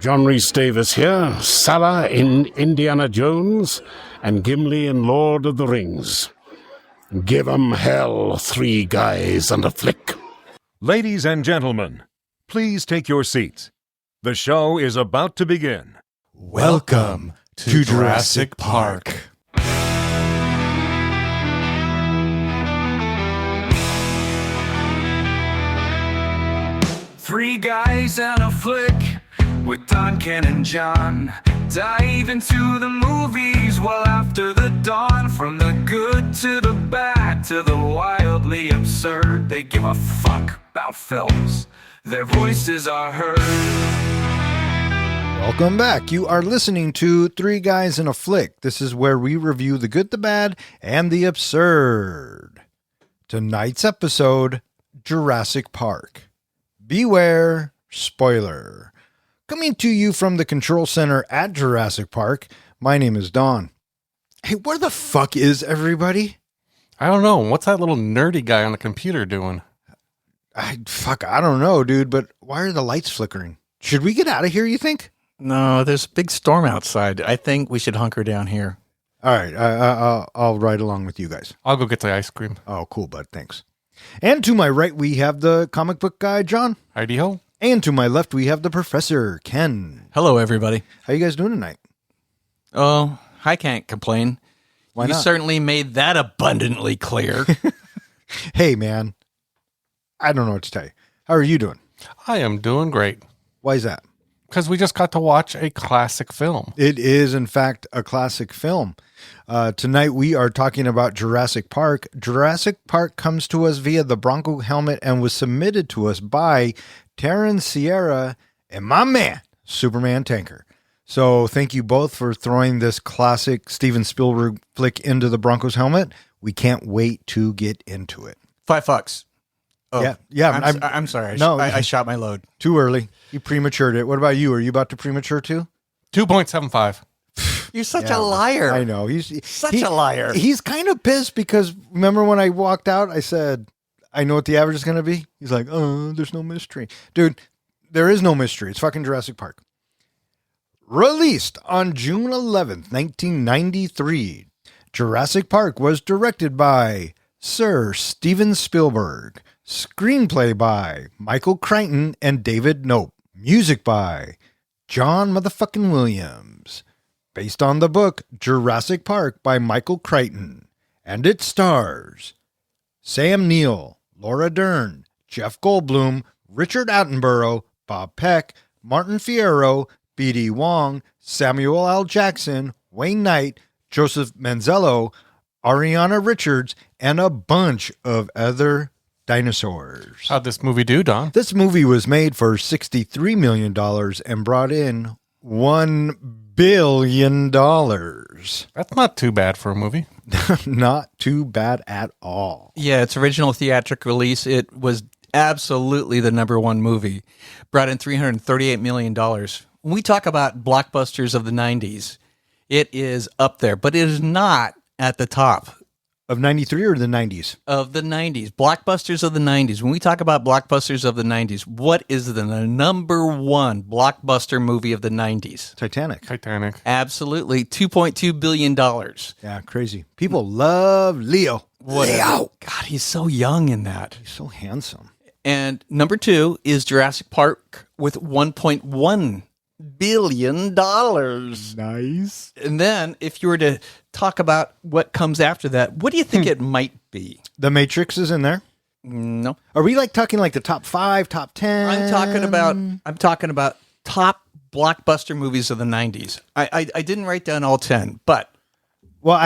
John Rhys Davis here, Salah in Indiana Jones, and Gimli in Lord of the Rings. Give 'em hell, 3 guys and a flick. Ladies and gentlemen, please take your seats. The show is about to begin. Welcome to Jurassic Park. Three guys and a flick with Don, Ken, and John. Dive into the movies well after the dawn. From the good to the bad to the wildly absurd. They give a fuck about films. Their voices are heard. Welcome back. You are listening to Three Guys and a Flick. This is where we review the good, the bad, and the absurd. Tonight's episode, Jurassic Park. Beware, spoiler. Coming to you from the control center at Jurassic Park, my name is Don. Hey, where the fuck is everybody? I don't know. What's that little nerdy guy on the computer doing? I don't know, dude, but why are the lights flickering? Should we get out of here, you think? No, there's a big storm outside. I think we should hunker down here. All right, I'll ride along with you guys. I'll go get the ice cream. Oh, cool, bud. Thanks. And to my right, we have the comic book guy, John. Heidi-ho. And to my left, we have the professor, Ken. Hello, everybody. How you guys doing tonight? Oh, I can't complain. Why you not? certainly made that abundantly clear. Hey, man. I don't know what to tell you. How are you doing? I am doing great. Why is that? Because we just got to watch a classic film. It is, in fact, a classic film. Tonight, we are talking about Jurassic Park. Jurassic Park comes to us via the Bronco helmet and was submitted to us by Taryn Sierra and my man, Superman Tanker. So thank you both for throwing this classic Steven Spielberg flick into the Broncos helmet. We can't wait to get into it. $5. Oh, Yeah. I'm sorry. No. I shot my load. Too early. You prematured it. What about you? Are you about to premature too? 2.75. You're such Yeah, a liar. I know. He's a liar. He's kind of pissed because remember when I walked out, I said, I know what the average is going to be. He's like, oh, there's no mystery. Dude, there is no mystery. It's fucking Jurassic Park. Released on June 11th, 1993, Jurassic Park was directed by Sir Steven Spielberg. Screenplay by Michael Crichton and David Knope. Music by John motherfucking Williams. Based on the book Jurassic Park by Michael Crichton. And it stars Sam Neill, Laura Dern, Jeff Goldblum, Richard Attenborough, Bob Peck, Martin Fierro, B.D. Wong, Samuel L. Jackson, Wayne Knight, Joseph Manzello, Ariana Richards, and a bunch of other dinosaurs. How'd this movie do, Don? This movie was made for $63 million and brought in $1 billion. That's not too bad for a movie. Not too bad at all. Yeah, its original theatrical release, it was absolutely the number one movie. Brought in $338 million. When we talk about blockbusters of the 90s, it is up there, but it is not at the top. Of 93 or the 90s? Of the 90s. Blockbusters of the 90s. When we talk about blockbusters of the 90s, what is the number one blockbuster movie of the 90s? Titanic. Absolutely. $2.2 billion. Yeah, crazy. People love Leo. Leo. God, he's so young in that. He's so handsome. And number 2 is Jurassic Park with $1.1 billion. Nice. And then if you were to talk about what comes after that, what do you think it might be? The Matrix is in there? No. Are we talking the top 5, top 10? I'm talking about top blockbuster movies of the 90s. I didn't write down all 10, but Well,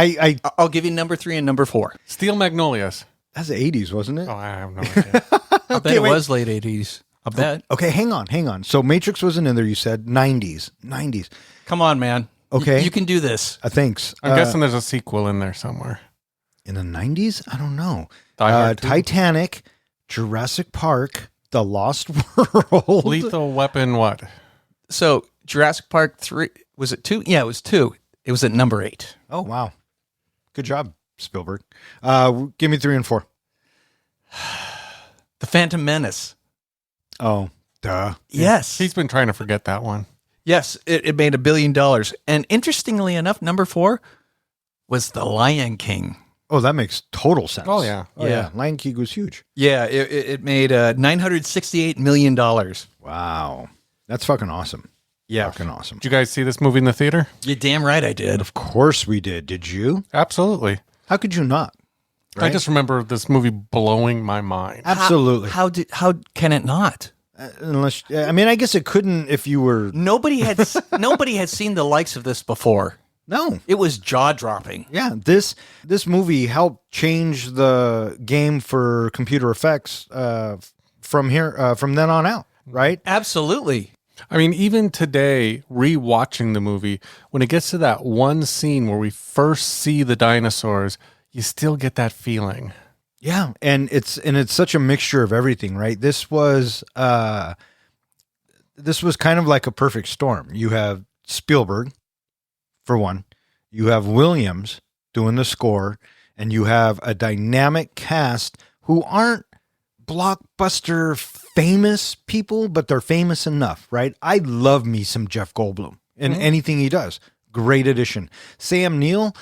I'll give you number 3 and number 4. Steel Magnolias. that's the 80s, wasn't it? Oh, I have no idea. I bet it was late 80s. I bet. Okay, hang on. So Matrix wasn't in there, you said. 90s. Come on, man. Okay. You can do this. Thanks. I'm guessing there's a sequel in there somewhere. In the 90s? I don't know. Die Hard 2. Titanic, Jurassic Park, The Lost World. Lethal Weapon what? So Jurassic Park 3, was it 2? Yeah, it was 2. It was at number 8. Oh, wow. Good job, Spielberg. Give me 3 and 4. The Phantom Menace. Oh, duh. Yes. He's been trying to forget that one. Yes, it made $1 billion. And interestingly enough, number 4 was The Lion King. Oh, that makes total sense. Oh, yeah. Oh, yeah. Lion King was huge. Yeah, it made $968 million. Wow. That's fucking awesome. Yeah. Fucking awesome. Did you guys see this movie in the theater? You're damn right I did. Of course we did. Did you? Absolutely. How could you not? I just remember this movie blowing my mind. Absolutely. How can it not? Unless, I mean, I guess it couldn't if you were. Nobody had seen the likes of this before. No. It was jaw-dropping. Yeah, this movie helped change the game for computer effects from then on out, right? Absolutely. I mean, even today, rewatching the movie, when it gets to that one scene where we first see the dinosaurs, you still get that feeling. Yeah, and it's such a mixture of everything, right? This was kind of like a perfect storm. You have Spielberg, for one, you have Williams doing the score, and you have a dynamic cast who aren't blockbuster famous people, but they're famous enough, right? I love me some Jeff Goldblum in anything he does. Great addition. Sam Neill,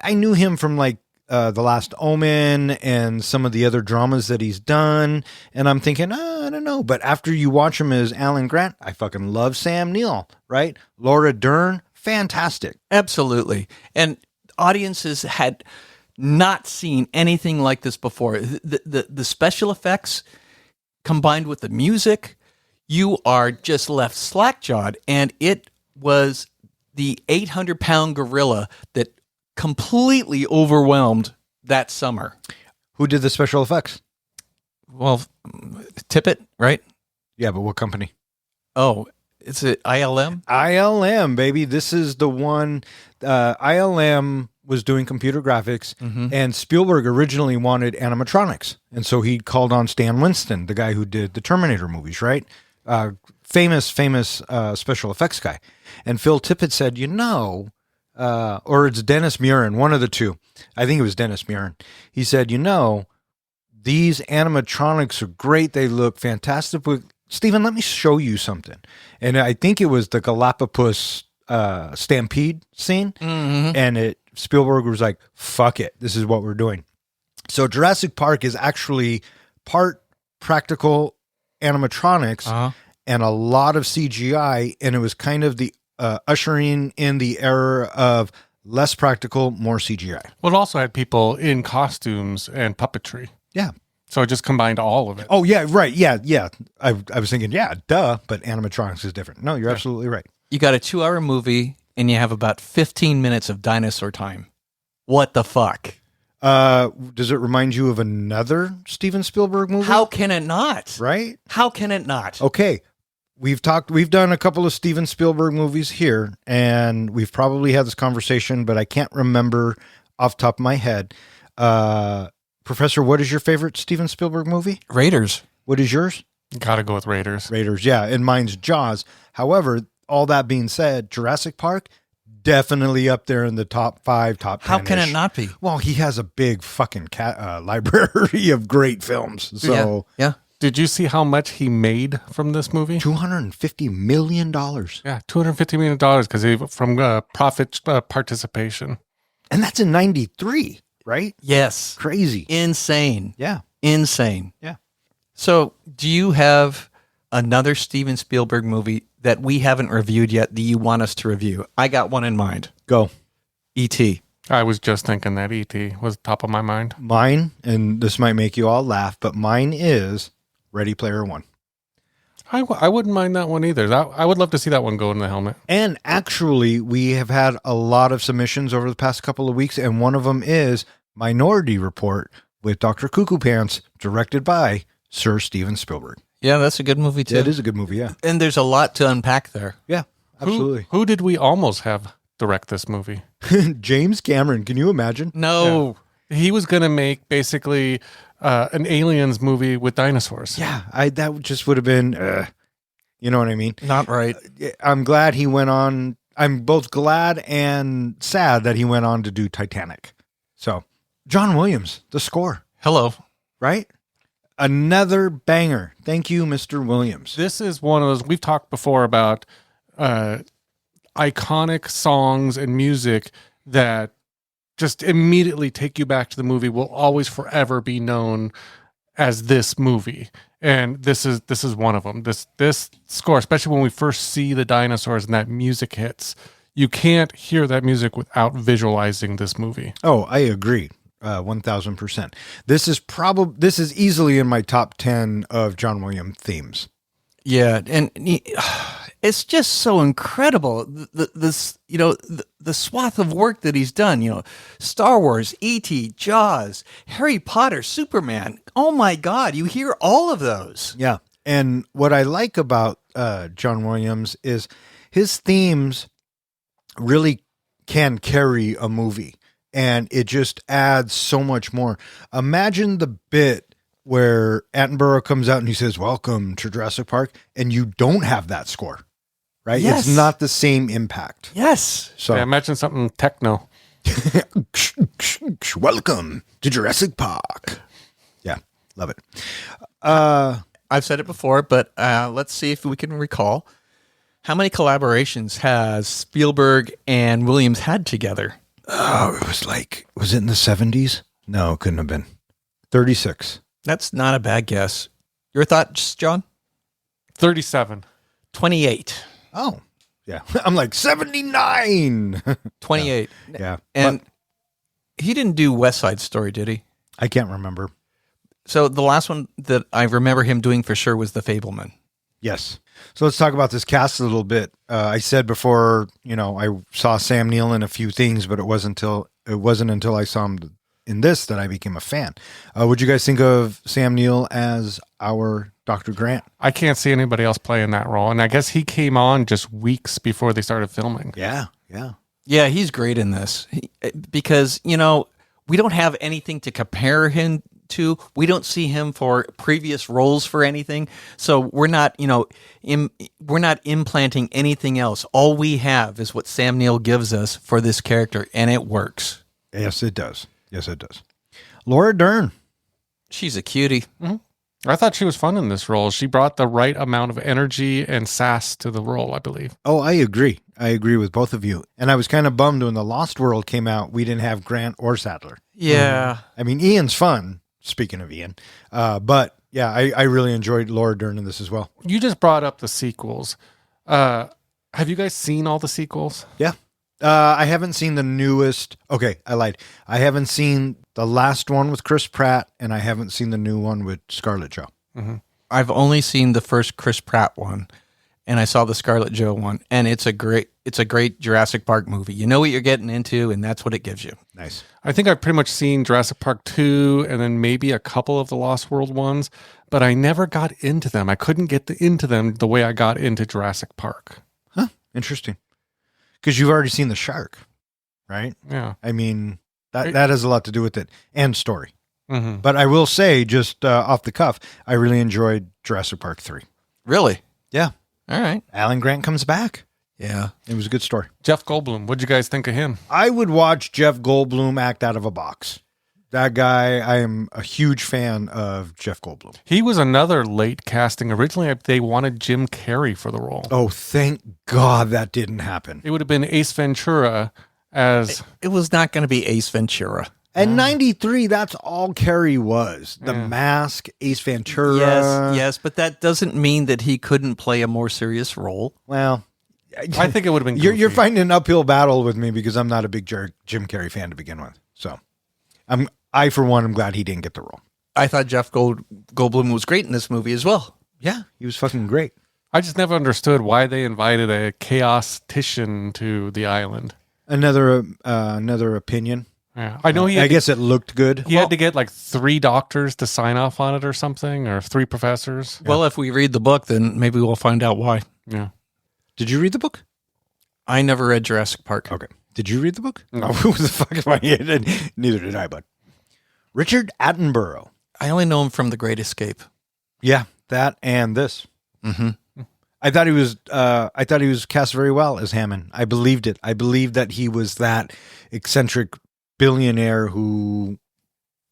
I knew him from like The Last Omen and some of the other dramas that he's done, and I'm thinking, I don't know. But after you watch him as Alan Grant, I fucking love Sam Neill, right? Laura Dern, fantastic. Absolutely. And audiences had not seen anything like this before. The special effects combined with the music, you are just left slack-jawed. And it was the 800-pound gorilla that completely overwhelmed that summer. Who did the special effects? Well, Tippett, right? Yeah, but what company? Oh, is it ILM? ILM, baby. This is the one. ILM was doing computer graphics, and Spielberg originally wanted animatronics. And so he called on Stan Winston, the guy who did the Terminator movies, right? Famous special effects guy. And Phil Tippett said, or it's Dennis Muren, one of the two. I think it was Dennis Muren. He said, these animatronics are great. They look fantastic. But Stephen, let me show you something. And I think it was the Galapagos stampede scene. And Spielberg was like, fuck it. This is what we're doing. So Jurassic Park is actually part practical animatronics and a lot of CGI. And it was kind of the ushering in the era of less practical, more CGI. Well, it also had people in costumes and puppetry. Yeah. So it just combined all of it. Oh, yeah, right. Yeah. I was thinking, yeah, duh, but animatronics is different. No, you're absolutely right. You got a 2-hour movie and you have about 15 minutes of dinosaur time. What the fuck? Does it remind you of another Steven Spielberg movie? How can it not? Right? How can it not? Okay. We've done a couple of Steven Spielberg movies here, and we've probably had this conversation, but I can't remember off the top of my head. Professor, what is your favorite Steven Spielberg movie? Raiders. What is yours? Gotta go with Raiders. Raiders, yeah, and mine's Jaws. However, all that being said, Jurassic Park, definitely up there in the top 5, top 10. How can it not be? Well, he has a big fucking library of great films. So yeah. Did you see how much he made from this movie? $250 million. Yeah, $250 million because from profit participation. And that's in 93, right? Yes. Crazy. Insane. Yeah. Insane. Yeah. So do you have another Steven Spielberg movie that we haven't reviewed yet that you want us to review? I got one in mind. Go. E.T. I was just thinking that E.T. was top of my mind. Mine, and this might make you all laugh, but mine is Ready Player One. I wouldn't mind that one either. I would love to see that one go in the helmet. And actually, we have had a lot of submissions over the past couple of weeks, and one of them is Minority Report with Dr. Cuckoo Pants, directed by Sir Steven Spielberg. Yeah, that's a good movie too. Yeah, it is a good movie, yeah. And there's a lot to unpack there. Yeah, absolutely. Who did we almost have direct this movie? James Cameron, can you imagine? No. Yeah. He was going to make basically an Aliens movie with dinosaurs. Yeah, that just would have been, you know what I mean? Not right. I'm glad he went on. I'm both glad and sad that he went on to do Titanic. So, John Williams, the score. Hello. Right? Another banger. Thank you, Mr. Williams. This is one of those, we've talked before about iconic songs and music that just immediately take you back to the movie will always forever be known as this movie. And this is one of them. This score, especially when we first see the dinosaurs and that music hits, you can't hear that music without visualizing this movie. Oh, I agree. 1000%. This is easily in my top 10 of John Williams themes. Yeah, and it's just so incredible. The swath of work that he's done. Star Wars, E.T., Jaws, Harry Potter, Superman. Oh my God, you hear all of those. Yeah, and what I like about John Williams is his themes really can carry a movie, and it just adds so much more. Imagine the bit where Attenborough comes out and he says, "Welcome to Jurassic Park," and you don't have that score, right? Yes. It's not the same impact. Yes. So Yeah, imagine something techno. welcome to Jurassic Park. Yeah, love it. I've said it before, but let's see if we can recall. How many collaborations has Spielberg and Williams had together? Oh, was it in the 70s? No, it couldn't have been. 36. That's not a bad guess. Your thoughts, John? 37. 28. Oh, yeah. I'm like 79. 28. Yeah. And he didn't do West Side Story, did he? I can't remember. So the last one that I remember him doing for sure was The Fableman. Yes. So let's talk about this cast a little bit. I said before, I saw Sam Neill in a few things, but it wasn't until I saw him in this that I became a fan. What'd you guys think of Sam Neill as our Dr. Grant? I can't see anybody else playing that role. And I guess he came on just weeks before they started filming. Yeah. Yeah. Yeah, he's great in this because, we don't have anything to compare him to. We don't see him for previous roles for anything. So we're not, we're not implanting anything else. All we have is what Sam Neill gives us for this character, and it works. Yes, it does. Yes, it does. Laura Dern. She's a cutie. Mm-hmm. I thought she was fun in this role. She brought the right amount of energy and sass to the role, I believe. Oh, I agree. I agree with both of you. And I was kind of bummed when The Lost World came out, we didn't have Grant or Sadler. Yeah. I mean, Ian's fun, speaking of Ian. But yeah, I really enjoyed Laura Dern in this as well. You just brought up the sequels. Have you guys seen all the sequels? Yeah. I haven't seen the newest. Okay, I lied. I haven't seen the last one with Chris Pratt, and I haven't seen the new one with Scarlett Jo. Mm-hmm. I've only seen the first Chris Pratt one, and I saw the Scarlett Jo one, and it's a great Jurassic Park movie. You know what you're getting into, and that's what it gives you. Nice. I think I've pretty much seen Jurassic Park 2 and then maybe a couple of the Lost World ones, but I never got into them. I couldn't get into them the way I got into Jurassic Park. Huh. Interesting. Because you've already seen the shark, right? Yeah. I mean, that has a lot to do with it and story. Mm-hmm. But I will say, just off the cuff, I really enjoyed Jurassic Park 3. Really? Yeah. All right. Alan Grant comes back. Yeah. It was a good story. Jeff Goldblum, what'd you guys think of him? I would watch Jeff Goldblum act out of a box. That guy, I am a huge fan of Jeff Goldblum. He was another late casting. Originally, they wanted Jim Carrey for the role. Oh, thank God that didn't happen. It would have been Ace Ventura as... It was not going to be Ace Ventura. And 93, that's all Carrey was. The Mask, Ace Ventura. Yes, but that doesn't mean that he couldn't play a more serious role. Well, I think it would have been you're goofy. fighting an uphill battle with me because I'm not a big Jim Carrey fan to begin with. So I, for one, am glad he didn't get the role. I thought Jeff Goldblum was great in this movie as well. Yeah, he was fucking great. I just never understood why they invited a chaos-tician to the island. Another opinion. Yeah, I know I guess it looked good. He had to get like 3 doctors to sign off on it or something, or 3 professors. Well, if we read the book, then maybe we'll find out why. Yeah. Did you read the book? I never read Jurassic Park. Okay. Did you read the book? No. Who the fuck am I? Neither did I, bud. Richard Attenborough. I only know him from The Great Escape. Yeah, that and this. Mm-hmm. I thought he was cast very well as Hammond. I believed it. I believed that he was that eccentric billionaire who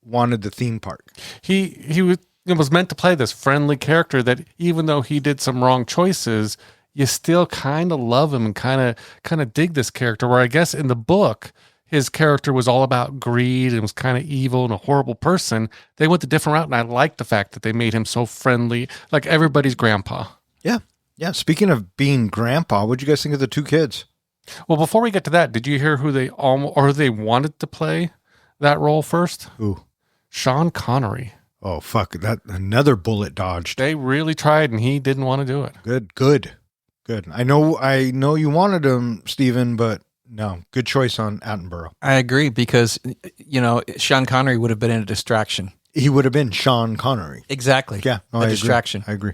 wanted the theme park. He was meant to play this friendly character that even though he did some wrong choices, you still kind of love him and kind of dig this character. Where I guess in the book, his character was all about greed and was kind of evil and a horrible person. They went a different route, and I liked the fact that they made him so friendly, like everybody's grandpa. Yeah. Yeah. Speaking of being grandpa, what'd you guys think of the two kids? Well, before we get to that, did you hear who they wanted to play that role first? Who? Sean Connery. Oh, fuck. That another bullet dodged. They really tried, and he didn't want to do it. Good. I know you wanted him, Steven, but no. Good choice on Attenborough. I agree because, Sean Connery would have been a distraction. He would have been Sean Connery. Exactly. Yeah. No, a I distraction. I agree.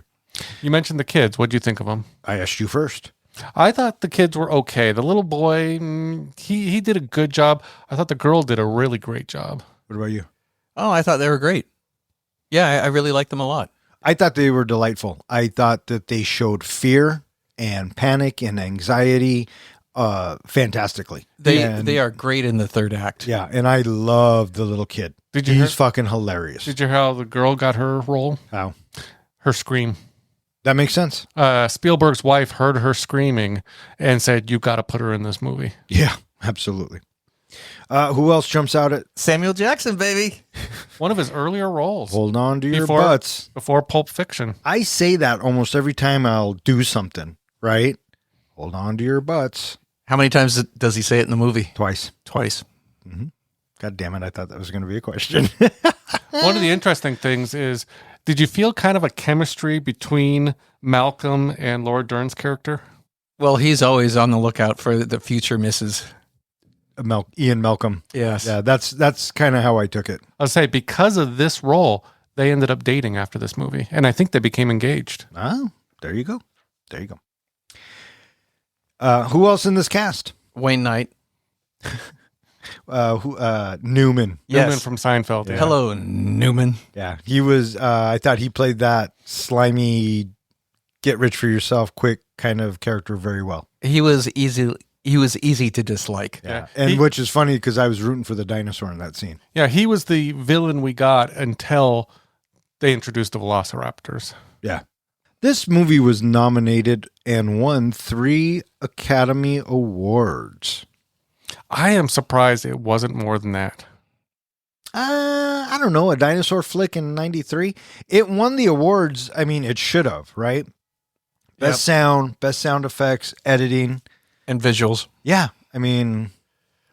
You mentioned the kids. What do you think of them? I asked you first. I thought the kids were okay. The little boy, he did a good job. I thought the girl did a really great job. What about you? Oh, I thought they were great. Yeah, I really liked them a lot. I thought they were delightful. I thought that they showed fear and panic and anxiety fantastically. They are great in the third act. Yeah, and I love the little kid. He's fucking hilarious. Did you hear how the girl got her role? How? Her scream. That makes sense. Spielberg's wife heard her screaming and said, "You got to put her in this movie." Yeah, absolutely. Who else jumps out at Samuel Jackson, baby. One of his earlier roles. Hold on to your butts. Before Pulp Fiction. I say that almost every time I'll do something, right? Hold on to your butts. How many times does he say it in the movie? Twice. Mm-hmm. God damn it. I thought that was going to be a question. One of the interesting things is, did you feel kind of a chemistry between Malcolm and Laura Dern's character? Well, he's always on the lookout for the future misses. Ian Malcolm. Yes. Yeah, that's kind of how I took it. I'll say because of this role, they ended up dating after this movie. And I think they became engaged. Oh, there you go. Who else in this cast? Wayne Knight. Newman. Yes. Newman from Seinfeld. Yeah. Hello, Newman. Yeah, he was, I thought he played that slimy, get rich for yourself quick kind of character very well. He was easy to dislike. Yeah. And which is funny because I was rooting for the dinosaur in that scene. Yeah, he was the villain we got until they introduced the Velociraptors. Yeah. This movie was nominated and won 3 Academy Awards. I am surprised it wasn't more than that. I don't know, a dinosaur flick in 93. It won the awards. I mean, it should have, right? Best sound, best sound effects, editing. And visuals. Yeah. I mean,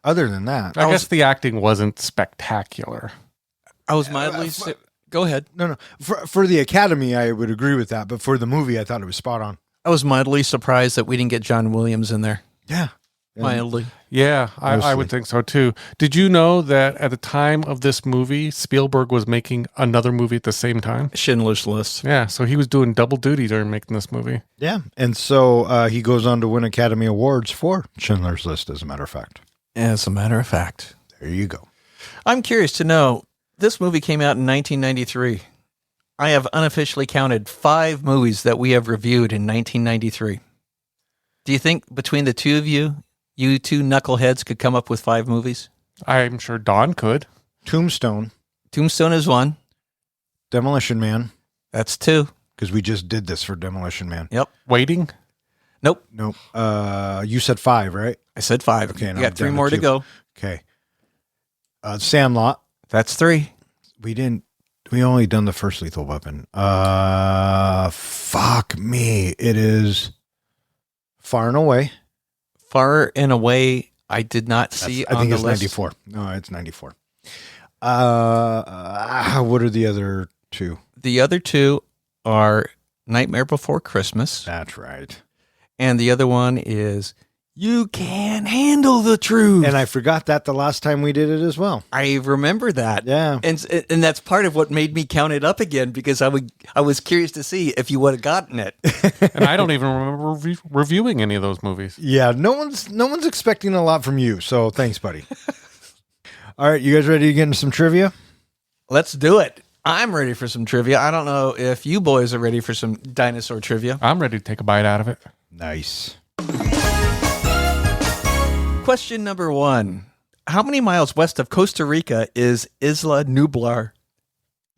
other than that. I guess the acting wasn't spectacular. I was mildly... Go ahead. No. For the Academy, I would agree with that. But for the movie, I thought it was spot on. I was mildly surprised that we didn't get John Williams in there. Yeah. Mildly. Yeah, I would think so too. Did you know that at the time of this movie, Spielberg was making another movie at the same time? Schindler's List. Yeah, so he was doing double duty during making this movie. Yeah. And so he goes on to win Academy Awards for Schindler's List, as a matter of fact. As a matter of fact. There you go. I'm curious to know, this movie came out in 1993. I have unofficially counted 5 movies that we have reviewed in 1993. Do you think between the two of you two knuckleheads could come up with 5 movies? I'm sure Don could. Tombstone. Tombstone is 1. Demolition Man. That's 2. Because we just did this for Demolition Man. Yep. Waiting? Nope. You said 5, right? I said 5. Okay. You got 3 more to go. Okay. Sandlot. That's 3. We only done the first Lethal Weapon. Fuck me. It is Far and Away. Far and Away, I did not see on the list. I think it's 94. No, it's 94. What are the other 2? The other 2 are Nightmare Before Christmas. That's right. And the other one is You Can't Handle the Truth. And I forgot that the last time we did it as well. I remember that. Yeah. And that's part of what made me count it up again, because I was curious to see if you would have gotten it. And I don't even remember reviewing any of those movies. Yeah, no one's expecting a lot from you, so thanks, buddy. All right, you guys ready to get into some trivia? Let's do it. I'm ready for some trivia. I don't know if you boys are ready for some dinosaur trivia. I'm ready to take a bite out of it. Nice. Question number 1. How many miles west of Costa Rica is Isla Nublar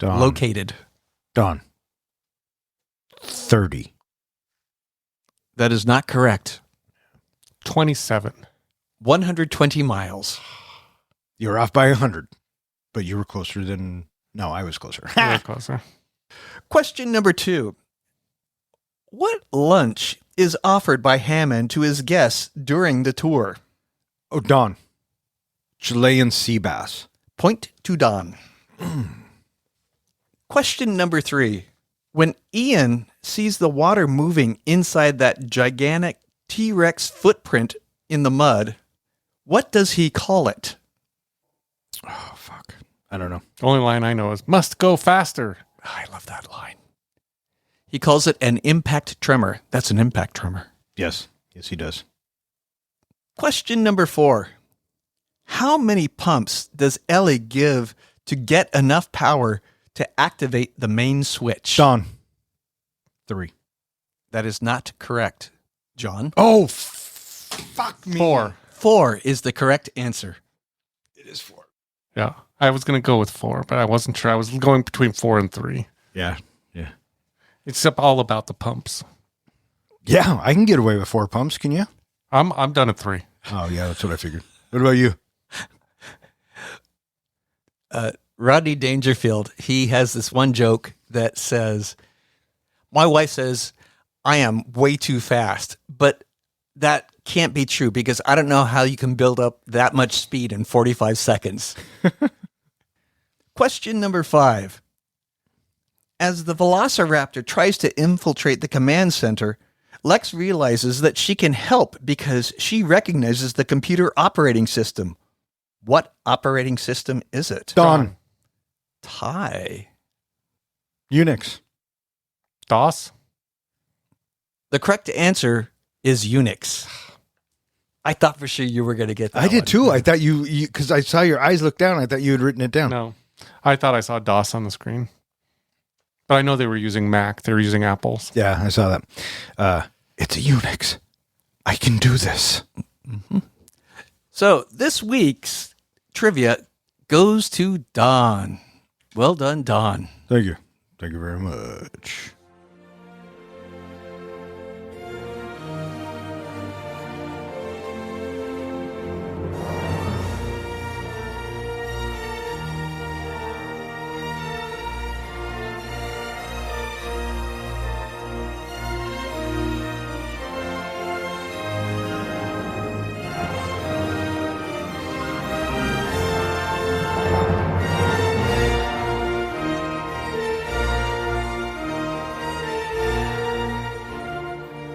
located? Don. 30. That is not correct. 27. 120 miles. You're off by 100, but you were closer than. No, I was closer. Very closer. Question number 2. What lunch is offered by Hammond to his guests during the tour? Oh, Don. Chilean sea bass. Point to Don. Question number 3. When Ian sees the water moving inside that gigantic T-Rex footprint in the mud, what does he call it? Oh, fuck. I don't know. The only line I know is, must go faster. I love that line. He calls it an impact tremor. That's an impact tremor. Yes. Yes, he does. Question number 4. How many pumps does Ellie give to get enough power to activate the main switch? Don. 3. That is not correct, John. Oh, fuck me. 4. 4 is the correct answer. It is 4. Yeah. I was going to go with 4, but I wasn't sure. I was going between 4 and 3. Yeah. Yeah. It's all about the pumps. Yeah, I can get away with 4 pumps. Can you? I'm done at 3. Oh, yeah, that's what I figured. What about you? Rodney Dangerfield, he has this one joke that says, my wife says, I am way too fast, but that can't be true because I don't know how you can build up that much speed in 45 seconds. Question number 5. As the Velociraptor tries to infiltrate the command center, Lex realizes that she can help because she recognizes the computer operating system. What operating system is it? Don. Ty. Unix. DOS? The correct answer is Unix. I thought for sure you were going to get that. I did one. too. I thought you because I saw your eyes look down. I thought you had written it down. No. I thought I saw DOS on the screen. But I know they were using Mac. They were using Apples. Yeah, I saw that. It's a Unix. I can do this. Mm-hmm. So this week's trivia goes to Don. Well done, Don. Thank you. Thank you very much.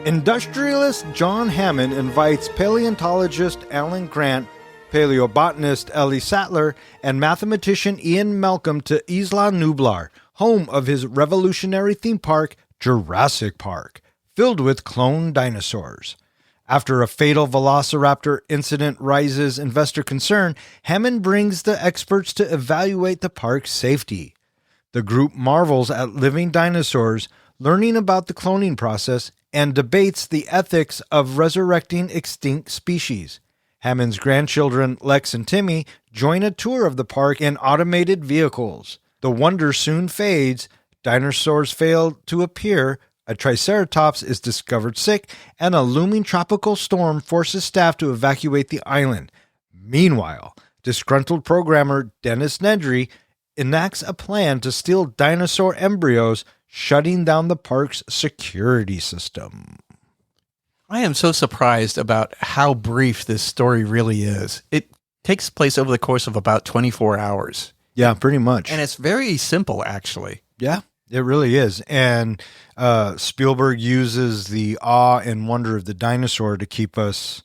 Industrialist John Hammond invites paleontologist Alan Grant, paleobotanist Ellie Sattler, and mathematician Ian Malcolm to Isla Nublar, home of his revolutionary theme park, Jurassic Park, filled with clone dinosaurs. After a fatal velociraptor incident rises investor concern, Hammond brings the experts to evaluate the park's safety. The group marvels at living dinosaurs, learning about the cloning process, and debates the ethics of resurrecting extinct species. Hammond's grandchildren, Lex and Timmy, join a tour of the park in automated vehicles. The wonder soon fades, dinosaurs fail to appear, a triceratops is discovered sick, and a looming tropical storm forces staff to evacuate the island. Meanwhile, disgruntled programmer Dennis Nedry enacts a plan to steal dinosaur embryos, shutting down the park's security system. I am so surprised about how brief this story really is. It takes place over the course of about 24 hours. Yeah, pretty much. And it's very simple, actually. Yeah, it really is. And Spielberg uses the awe and wonder of the dinosaur to keep us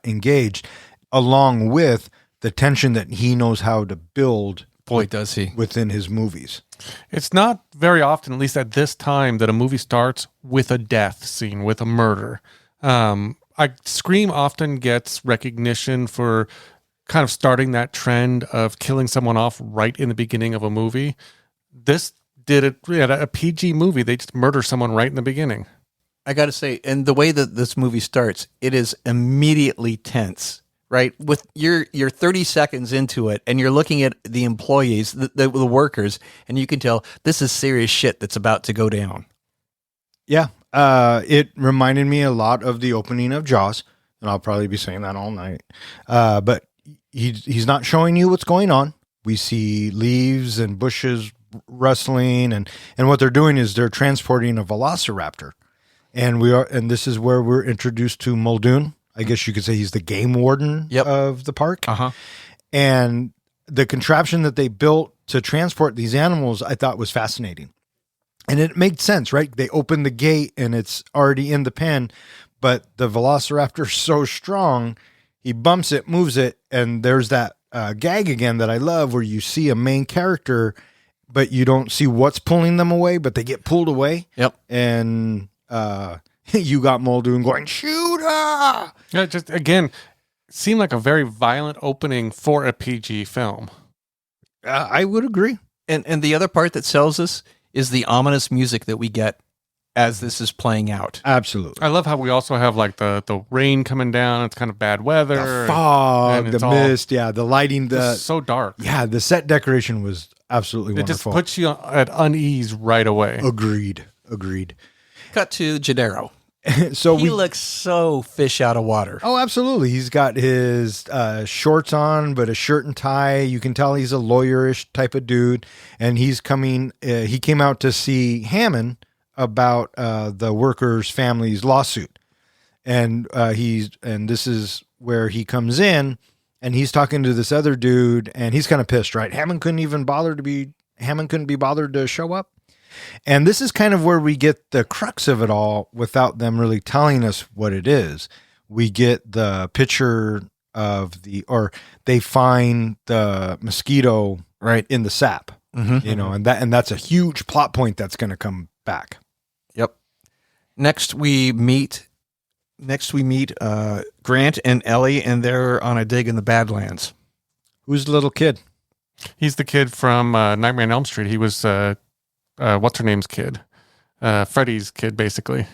engaged, along with the tension that he knows how to build. Boy, does he. Within his movies. It's not very often, at least at this time, that a movie starts with a death scene, with a murder. Scream often gets recognition for kind of starting that trend of killing someone off right in the beginning of a movie. This did it at a PG movie. They just murder someone right in the beginning. I got to say, and the way that this movie starts, it is immediately tense. Right, with you're 30 seconds into it, and you're looking at the employees, the workers, and you can tell this is serious shit that's about to go down. Yeah, It reminded me a lot of the opening of Jaws, and I'll probably be saying that all night. But he's not showing you what's going on. We see leaves and bushes rustling, and what they're doing is they're transporting a velociraptor. And this is where we're introduced to Muldoon. I guess you could say he's the game warden of the park. Uh-huh. And the contraption that they built to transport these animals, I thought was fascinating. And it made sense, right? They open the gate and it's already in the pen, but the velociraptor's so strong, he bumps it, moves it, and there's that gag again that I love where you see a main character, but you don't see what's pulling them away, but they get pulled away. Yep. And you got Muldoon going, shoot her! Yeah, just again, seemed like a very violent opening for a PG film. I would agree. And the other part that sells us is the ominous music that we get as this is playing out. Absolutely. I love how we also have like the rain coming down. It's kind of bad weather. The fog, and the mist, the lighting, it's so dark. Yeah, the set decoration was absolutely It wonderful. just puts you at unease right away. Agreed. Cut to Gennaro. So He looks so fish out of water. Oh, absolutely. He's got his shorts on, but a shirt and tie. You can tell he's a lawyerish type of dude. And he's coming, he came out to see Hammond about the workers' family's lawsuit. And this is where he comes in and he's talking to this other dude and he's kind of pissed, right? Hammond couldn't be bothered to show up. And this is kind of where we get the crux of it all without them really telling us what it is. We get the picture of they find the mosquito right in the sap, and that's a huge plot point that's going to come back. Yep. Next we meet Grant and Ellie, and they're on a dig in the Badlands. Who's the little kid? He's the kid from Nightmare on Elm Street. He was what's her name's kid? Freddy's kid, basically.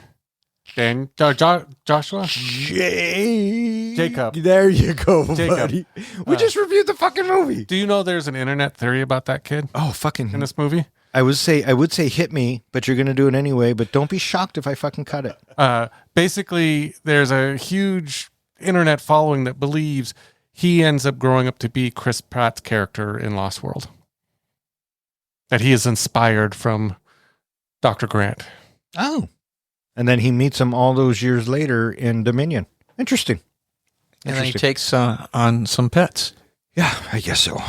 And Joshua? Jacob. There you go, Jacob. buddy. We just reviewed the fucking movie. Do you know there's an internet theory about that kid Oh, fucking. in this movie? I would say hit me, but you're going to do it anyway, but don't be shocked if I fucking cut it. Basically, there's a huge internet following that believes he ends up growing up to be Chris Pratt's character in Lost World. That he is inspired from Dr. Grant. Oh. And then he meets him all those years later in Dominion. Interesting. And then he takes on some pets. Yeah, I guess so.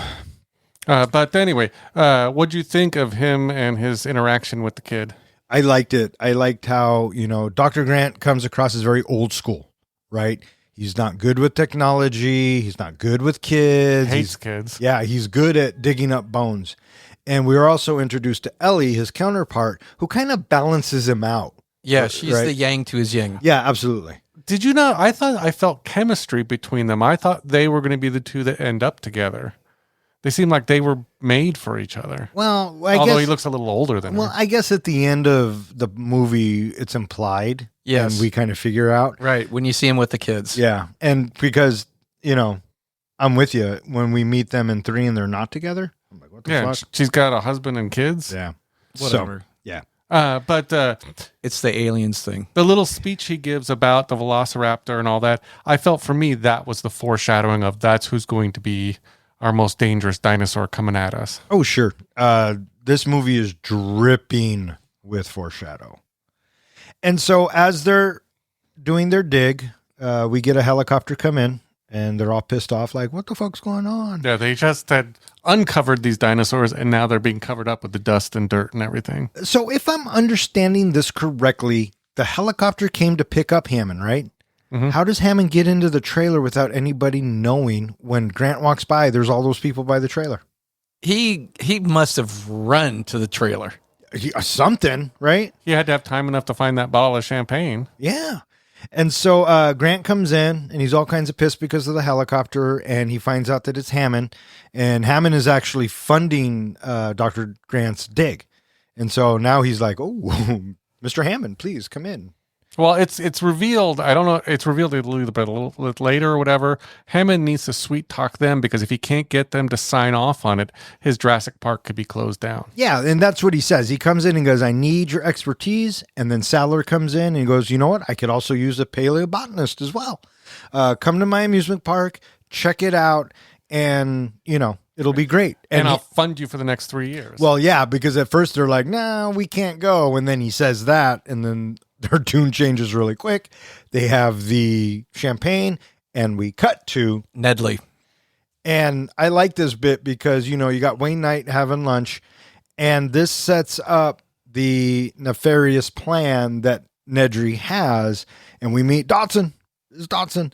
But anyway, what'd you think of him and his interaction with the kid? I liked it. I liked how, Dr. Grant comes across as very old school, right? He's not good with technology. He's not good with kids. Hates kids. Yeah, he's good at digging up bones. And we were also introduced to Ellie, his counterpart, who kind of balances him out. Yeah, she's right? the yang to his yin. Yeah, absolutely. Did you not? I thought I felt chemistry between them. I thought they were going to be the two that end up together. They seemed like they were made for each other. Well, although he looks a little older than her. I guess at the end of the movie, it's implied. Yes. And we kind of figure out. Right, when you see him with the kids. Yeah. And because, I'm with you. When we meet them in 3 and they're not together, I'm like, what the fuck? She's got a husband and kids. Yeah. Whatever. So, yeah. But it's the aliens thing. The little speech he gives about the velociraptor and all that, I felt for me that was the foreshadowing of that's who's going to be our most dangerous dinosaur coming at us. Oh, sure. This movie is dripping with foreshadow. And so as they're doing their dig, we get a helicopter come in and they're all pissed off like, what the fuck's going on? Yeah, they just had uncovered these dinosaurs and now they're being covered up with the dust and dirt and everything. So if I'm understanding this correctly, the helicopter came to pick up Hammond, right? Mm-hmm. How does Hammond get into the trailer without anybody knowing when Grant walks by, there's all those people by the trailer? He must have run to the trailer. Something, right? He had to have time enough to find that bottle of champagne. Yeah. And so Grant comes in and he's all kinds of pissed because of the helicopter and he finds out that it's Hammond and Hammond is actually funding Dr. Grant's dig. And so now he's like, oh, Mr. Hammond, please come in. Well, it's revealed. I don't know. It's revealed a little bit later or whatever. Hammond needs to sweet talk them because if he can't get them to sign off on it, his Jurassic Park could be closed down. Yeah, and that's what he says. He comes in and goes, I need your expertise. And then Sadler comes in and he goes, you know what? I could also use a paleobotanist as well. Come to my amusement park, check it out, and, it'll be great. And I'll fund you for the next 3 years. Well, yeah, because at first they're like, no, we can't go. And then he says that, and then their tune changes really quick. They have the champagne, and we cut to Nedley. And I like this bit because, you got Wayne Knight having lunch, and this sets up the nefarious plan that Nedry has, and we meet Dodson. This is Dodson.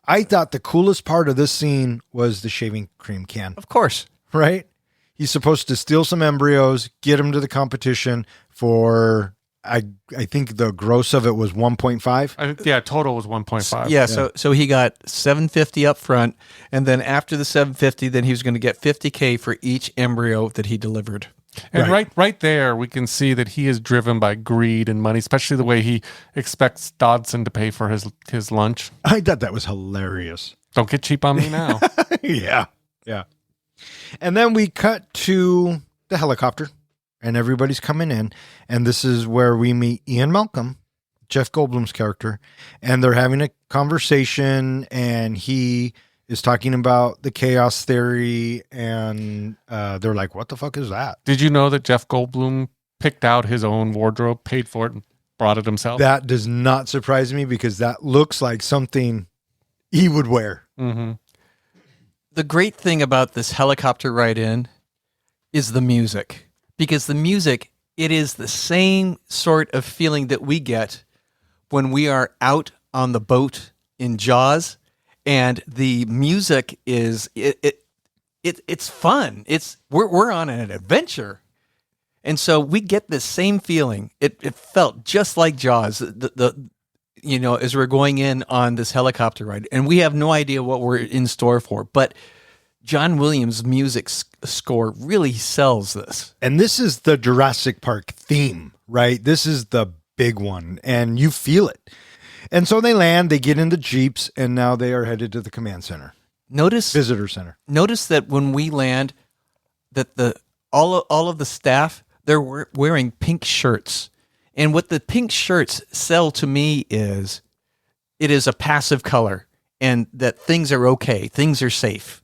I thought the coolest part of this scene was the shaving cream can. Of course. Right? He's supposed to steal some embryos, get them to the competition for... I think the gross of it was 1.5. Yeah, total was 1.5. Yeah, so he got $750 up front, and then after the $750, then he was going to get $50K for each embryo that he delivered. And right there, we can see that he is driven by greed and money, especially the way he expects Dodson to pay for his lunch. I thought that was hilarious. Don't get cheap on me now. Yeah. And then we cut to the helicopter. And everybody's coming in, and this is where we meet Ian Malcolm, Jeff Goldblum's character, and they're having a conversation, and he is talking about the chaos theory, and they're like, what the fuck is that? Did you know that Jeff Goldblum picked out his own wardrobe, paid for it, and brought it himself? That does not surprise me because that looks like something he would wear. Mm-hmm. The great thing about this helicopter ride in is the music. Because the music, it is the same sort of feeling that we get when we are out on the boat in Jaws, and the music is it's fun. We're on an adventure, and so we get this same feeling. It felt just like Jaws. As we're going in on this helicopter ride, and we have no idea what we're in store for, but John Williams' music score really sells this. And this is the Jurassic Park theme, right? This is the big one, and you feel it. And so they land, they get into Jeeps, and now they are headed to the command center. Visitor center. Notice that when we land, that all of the staff, they're wearing pink shirts. And what the pink shirts sell to me is it is a passive color, and that things are okay, things are safe.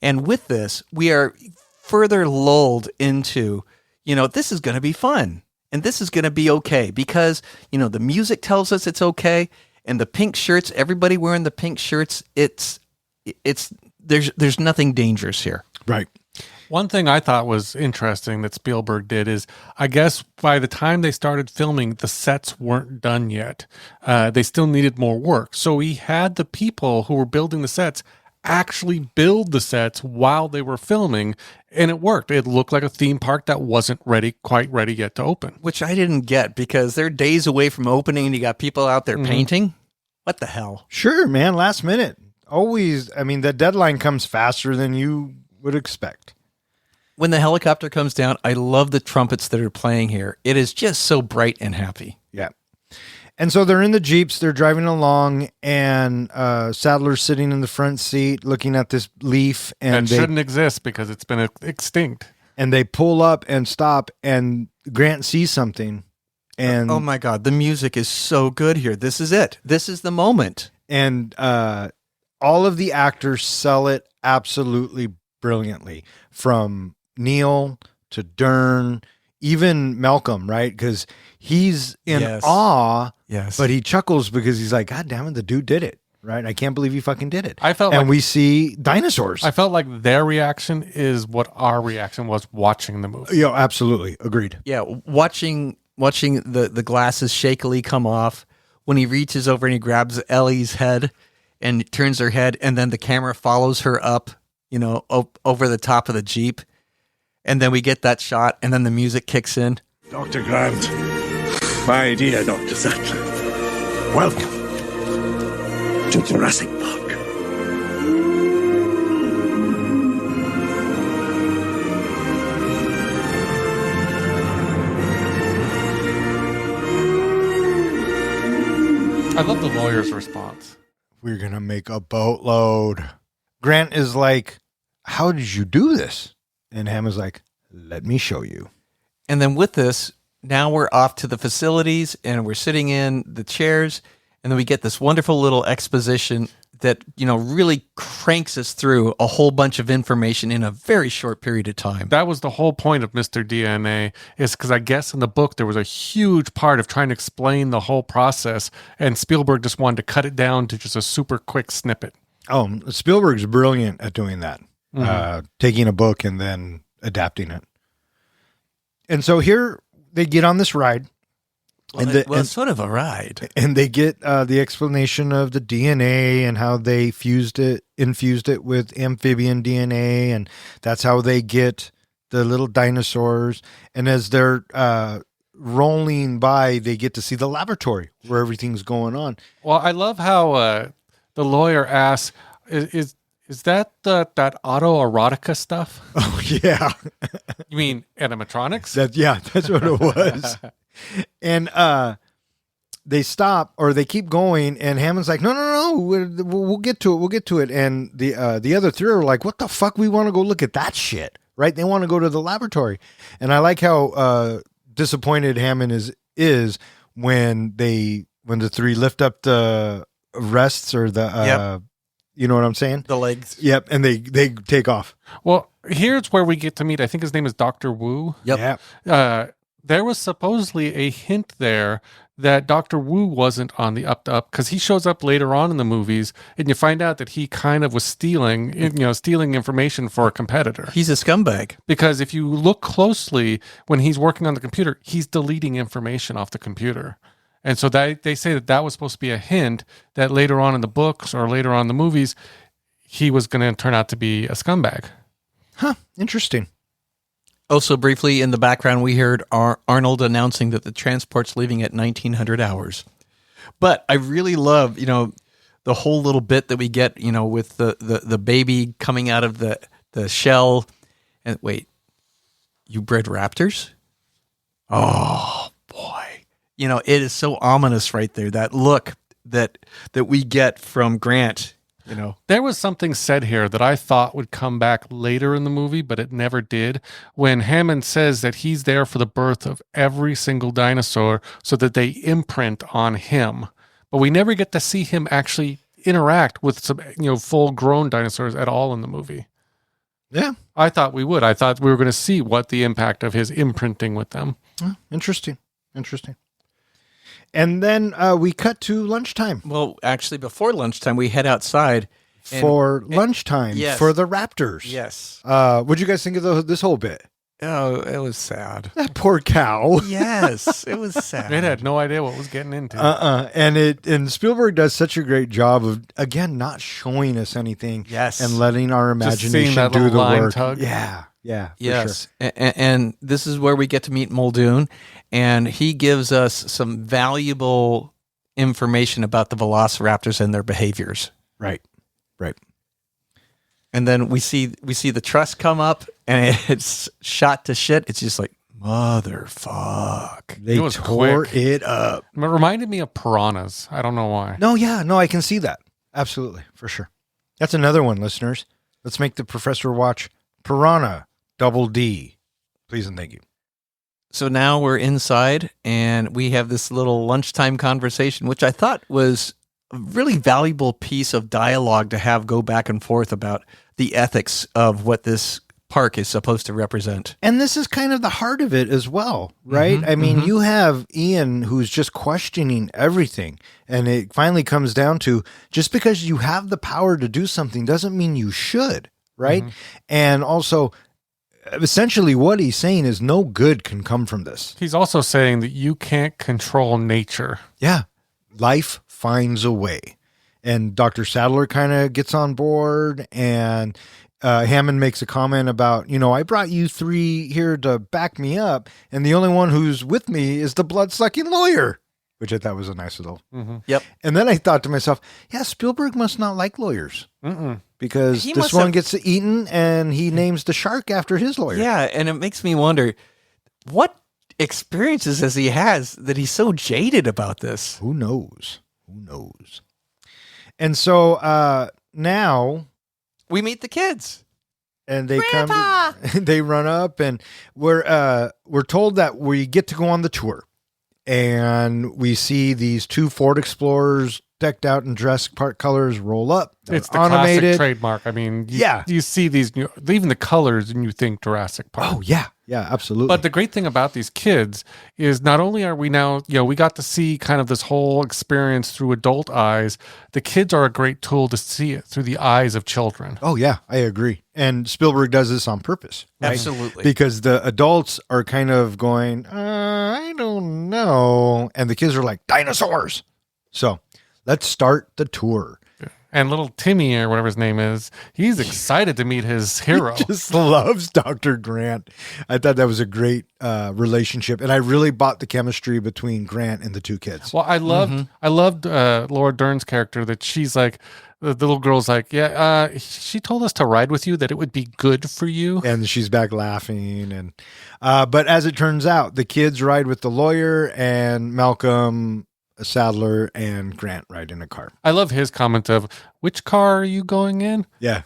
And with this, we are further lulled into, this is going to be fun and this is going to be okay because, the music tells us it's okay. And the pink shirts, everybody wearing the pink shirts, there's nothing dangerous here. Right. One thing I thought was interesting that Spielberg did is, I guess by the time they started filming, the sets weren't done yet. They still needed more work. So he had the people who were building the sets actually build the sets while they were filming, and it worked. It looked like a theme park that wasn't quite ready yet to open. Which I didn't get because they're days away from opening and you got people out there painting. What the hell? Sure, man. Last minute. Always, the deadline comes faster than you would expect. When the helicopter comes down, I love the trumpets that are playing here. It is just so bright and happy. Yeah. And so they're in the Jeeps, they're driving along, and Sadler's sitting in the front seat looking at this leaf. And that shouldn't exist because it's been extinct. And they pull up and stop, and Grant sees something. And oh my God, the music is so good here. This is it. This is the moment. And all of the actors sell it absolutely brilliantly, from Neil to Dern, even Malcolm, right? Because he's in awe, but he chuckles because he's like, God damn it, the dude did it, right? I can't believe he fucking did it. And we see dinosaurs. I felt like their reaction is what our reaction was watching the movie. Yeah, absolutely. Agreed. Yeah, watching the glasses shakily come off when he reaches over and he grabs Ellie's head and turns her head, and then the camera follows her up, over the top of the Jeep. And then we get that shot, and then the music kicks in. Dr. Grant, my dear Dr. Sattler, welcome to Jurassic Park. I love the lawyer's response. We're going to make a boatload. Grant is like, how did you do this? And Hammond's like, let me show you. And then with this, now we're off to the facilities and we're sitting in the chairs. And then we get this wonderful little exposition that, really cranks us through a whole bunch of information in a very short period of time. That was the whole point of Mr. DNA, is because I guess in the book there was a huge part of trying to explain the whole process, and Spielberg just wanted to cut it down to just a super quick snippet. Oh, Spielberg's brilliant at doing that. Taking a book and then adapting it. And so here they get on this ride. It's sort of a ride. And they get the explanation of the DNA and how they infused it with amphibian DNA. And that's how they get the little dinosaurs. And as they're rolling by, they get to see the laboratory where everything's going on. Well, I love how the lawyer asks, is that that autoerotica stuff? Oh, yeah. You mean animatronics? That's what it was. And they stop, or they keep going, and Hammond's like, no, we'll get to it. And the other three are like, what the fuck? We want to go look at that shit, right? They want to go to the laboratory. And I like how disappointed Hammond is when the three lift up the rests, or the you know what I'm saying? The legs. Yep, and they take off. Well, here's where we get to meet, I think his name is Dr. Wu. Yep. There was supposedly a hint there that Dr. Wu wasn't on the up because he shows up later on in the movies, and you find out that he kind of was stealing information for a competitor. He's a scumbag. Because if you look closely, when he's working on the computer, he's deleting information off the computer. And so they say that was supposed to be a hint that later on in the books or later on in the movies, he was going to turn out to be a scumbag. Huh. Interesting. Also, briefly, in the background, we heard Arnold announcing that the transport's leaving at 1900 hours. But I really love, the whole little bit that we get, with the baby coming out of the shell. And wait, you bred raptors? Oh, boy. It is so ominous right there. That look that we get from Grant. There was something said here that I thought would come back later in the movie, but it never did. When Hammond says that he's there for the birth of every single dinosaur so that they imprint on him. But we never get to see him actually interact with some, full-grown dinosaurs at all in the movie. Yeah. I thought we would. I thought we were going to see what the impact of his imprinting with them. Interesting. And then we cut to lunchtime. Well, actually, before lunchtime, we head outside. For lunchtime, yes. For the Raptors. Yes. What'd you guys think of this whole bit? Oh, it was sad. That poor cow. Yes, it was sad. It had no idea what it was getting into. And Spielberg does such a great job of, again, not showing us anything. Yes. And letting our imagination do the work. Tug. Yeah. Yes. Sure. And this is where we get to meet Muldoon, and he gives us some valuable information about the velociraptors and their behaviors. Right. And then we see the truss come up, and it's shot to shit. It's just like, motherfuck. They tore it up. It reminded me of piranhas. I don't know why. No, I can see that. Absolutely, for sure. That's another one, listeners. Let's make the professor watch Piranha Double D. Please and thank you. So now we're inside, and we have this little lunchtime conversation, which I thought was a really valuable piece of dialogue to have go back and forth about the ethics of what this park is supposed to represent. And this is kind of the heart of it as well, right? I mean, you have Ian who's just questioning everything. And it finally comes down to, just because you have the power to do something doesn't mean you should, right? And also, essentially what he's saying is no good can come from this. He's also saying that you can't control nature. Yeah. Life finds a way. And Dr. Sadler kind of gets on board, and Hammond makes a comment about, I brought you three here to back me up, and the only one who's with me is the blood-sucking lawyer, which I thought was a nice little. Yep. And then I thought to myself, Spielberg must not like lawyers. Because this one gets eaten, and he names the shark after his lawyer. Yeah, and it makes me wonder, what experiences has he has that he's so jaded about this? Who knows? Who knows? And so now We meet the kids. and they they run up, and we're told that we get to go on the tour, and we see these 2 Ford Explorers decked out in Jurassic Park colors roll up. They're It's the classic trademark. I mean, you see these, even the colors, and you think Jurassic Park. Oh yeah, absolutely. But the great thing about these kids is not only are we now, we got to see kind of this whole experience through adult eyes. The kids are a great tool to see it through the eyes of children. Oh yeah, I agree. And Spielberg does this on purpose, right? Absolutely. Because the adults are kind of going, I don't know, and the kids are like dinosaurs. So let's start the tour. And little Timmy, or whatever his name is, he's excited to meet his hero. He just loves Dr. Grant. I thought that was a great relationship, and I really bought the chemistry between Grant and the 2 kids. Well, I loved Laura Dern's character, that she's like, the little girl's like, she told us to ride with you, that it would be good for you. And she's back laughing. And but as it turns out, the kids ride with the lawyer, and Malcolm Sadler and Grant ride in a car. I love his comment of, which car are you going in? Yeah.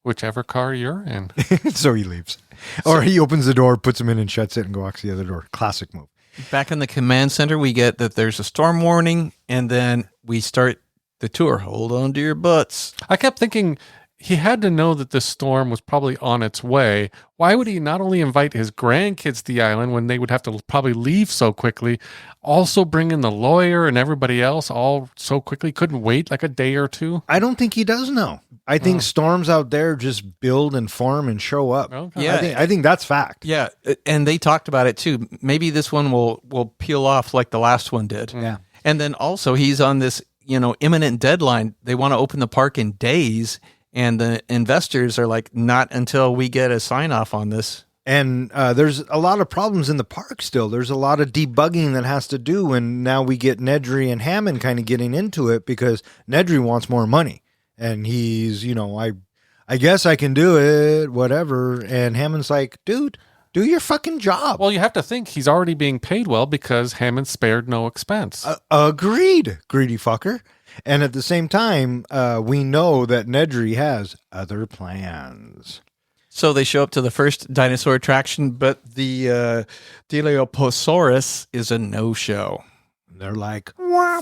Whichever car you're in. So he leaves. Or he opens the door, puts him in and shuts it and walks the other door. Classic move. Back in the command center, we get that there's a storm warning, and then we start the tour. Hold on to your butts. I kept thinking he had to know that this storm was probably on its way. Why would he not only invite his grandkids to the island when they would have to probably leave so quickly, also bring in the lawyer and everybody else all so quickly? Couldn't wait like a day or two? I don't think he does know. I think storms out there just build and form and show up. Okay. Yeah. I think that's fact. Yeah, and they talked about it too. Maybe this one will peel off like the last one did. Yeah. And then also he's on this, imminent deadline. They want to open the park in days, and the investors are like, not until we get a sign off on this. And there's a lot of problems in the park still. There's a lot of debugging that has to do. And now we get Nedry and Hammond kind of getting into it because Nedry wants more money. And he's, I guess I can do it, whatever. And Hammond's like, dude, do your fucking job. Well, you have to think he's already being paid well because Hammond spared no expense. Agreed, greedy fucker. And at the same time, we know that Nedry has other plans. So they show up to the first dinosaur attraction, but the Dilophosaurus is a no-show. They're like,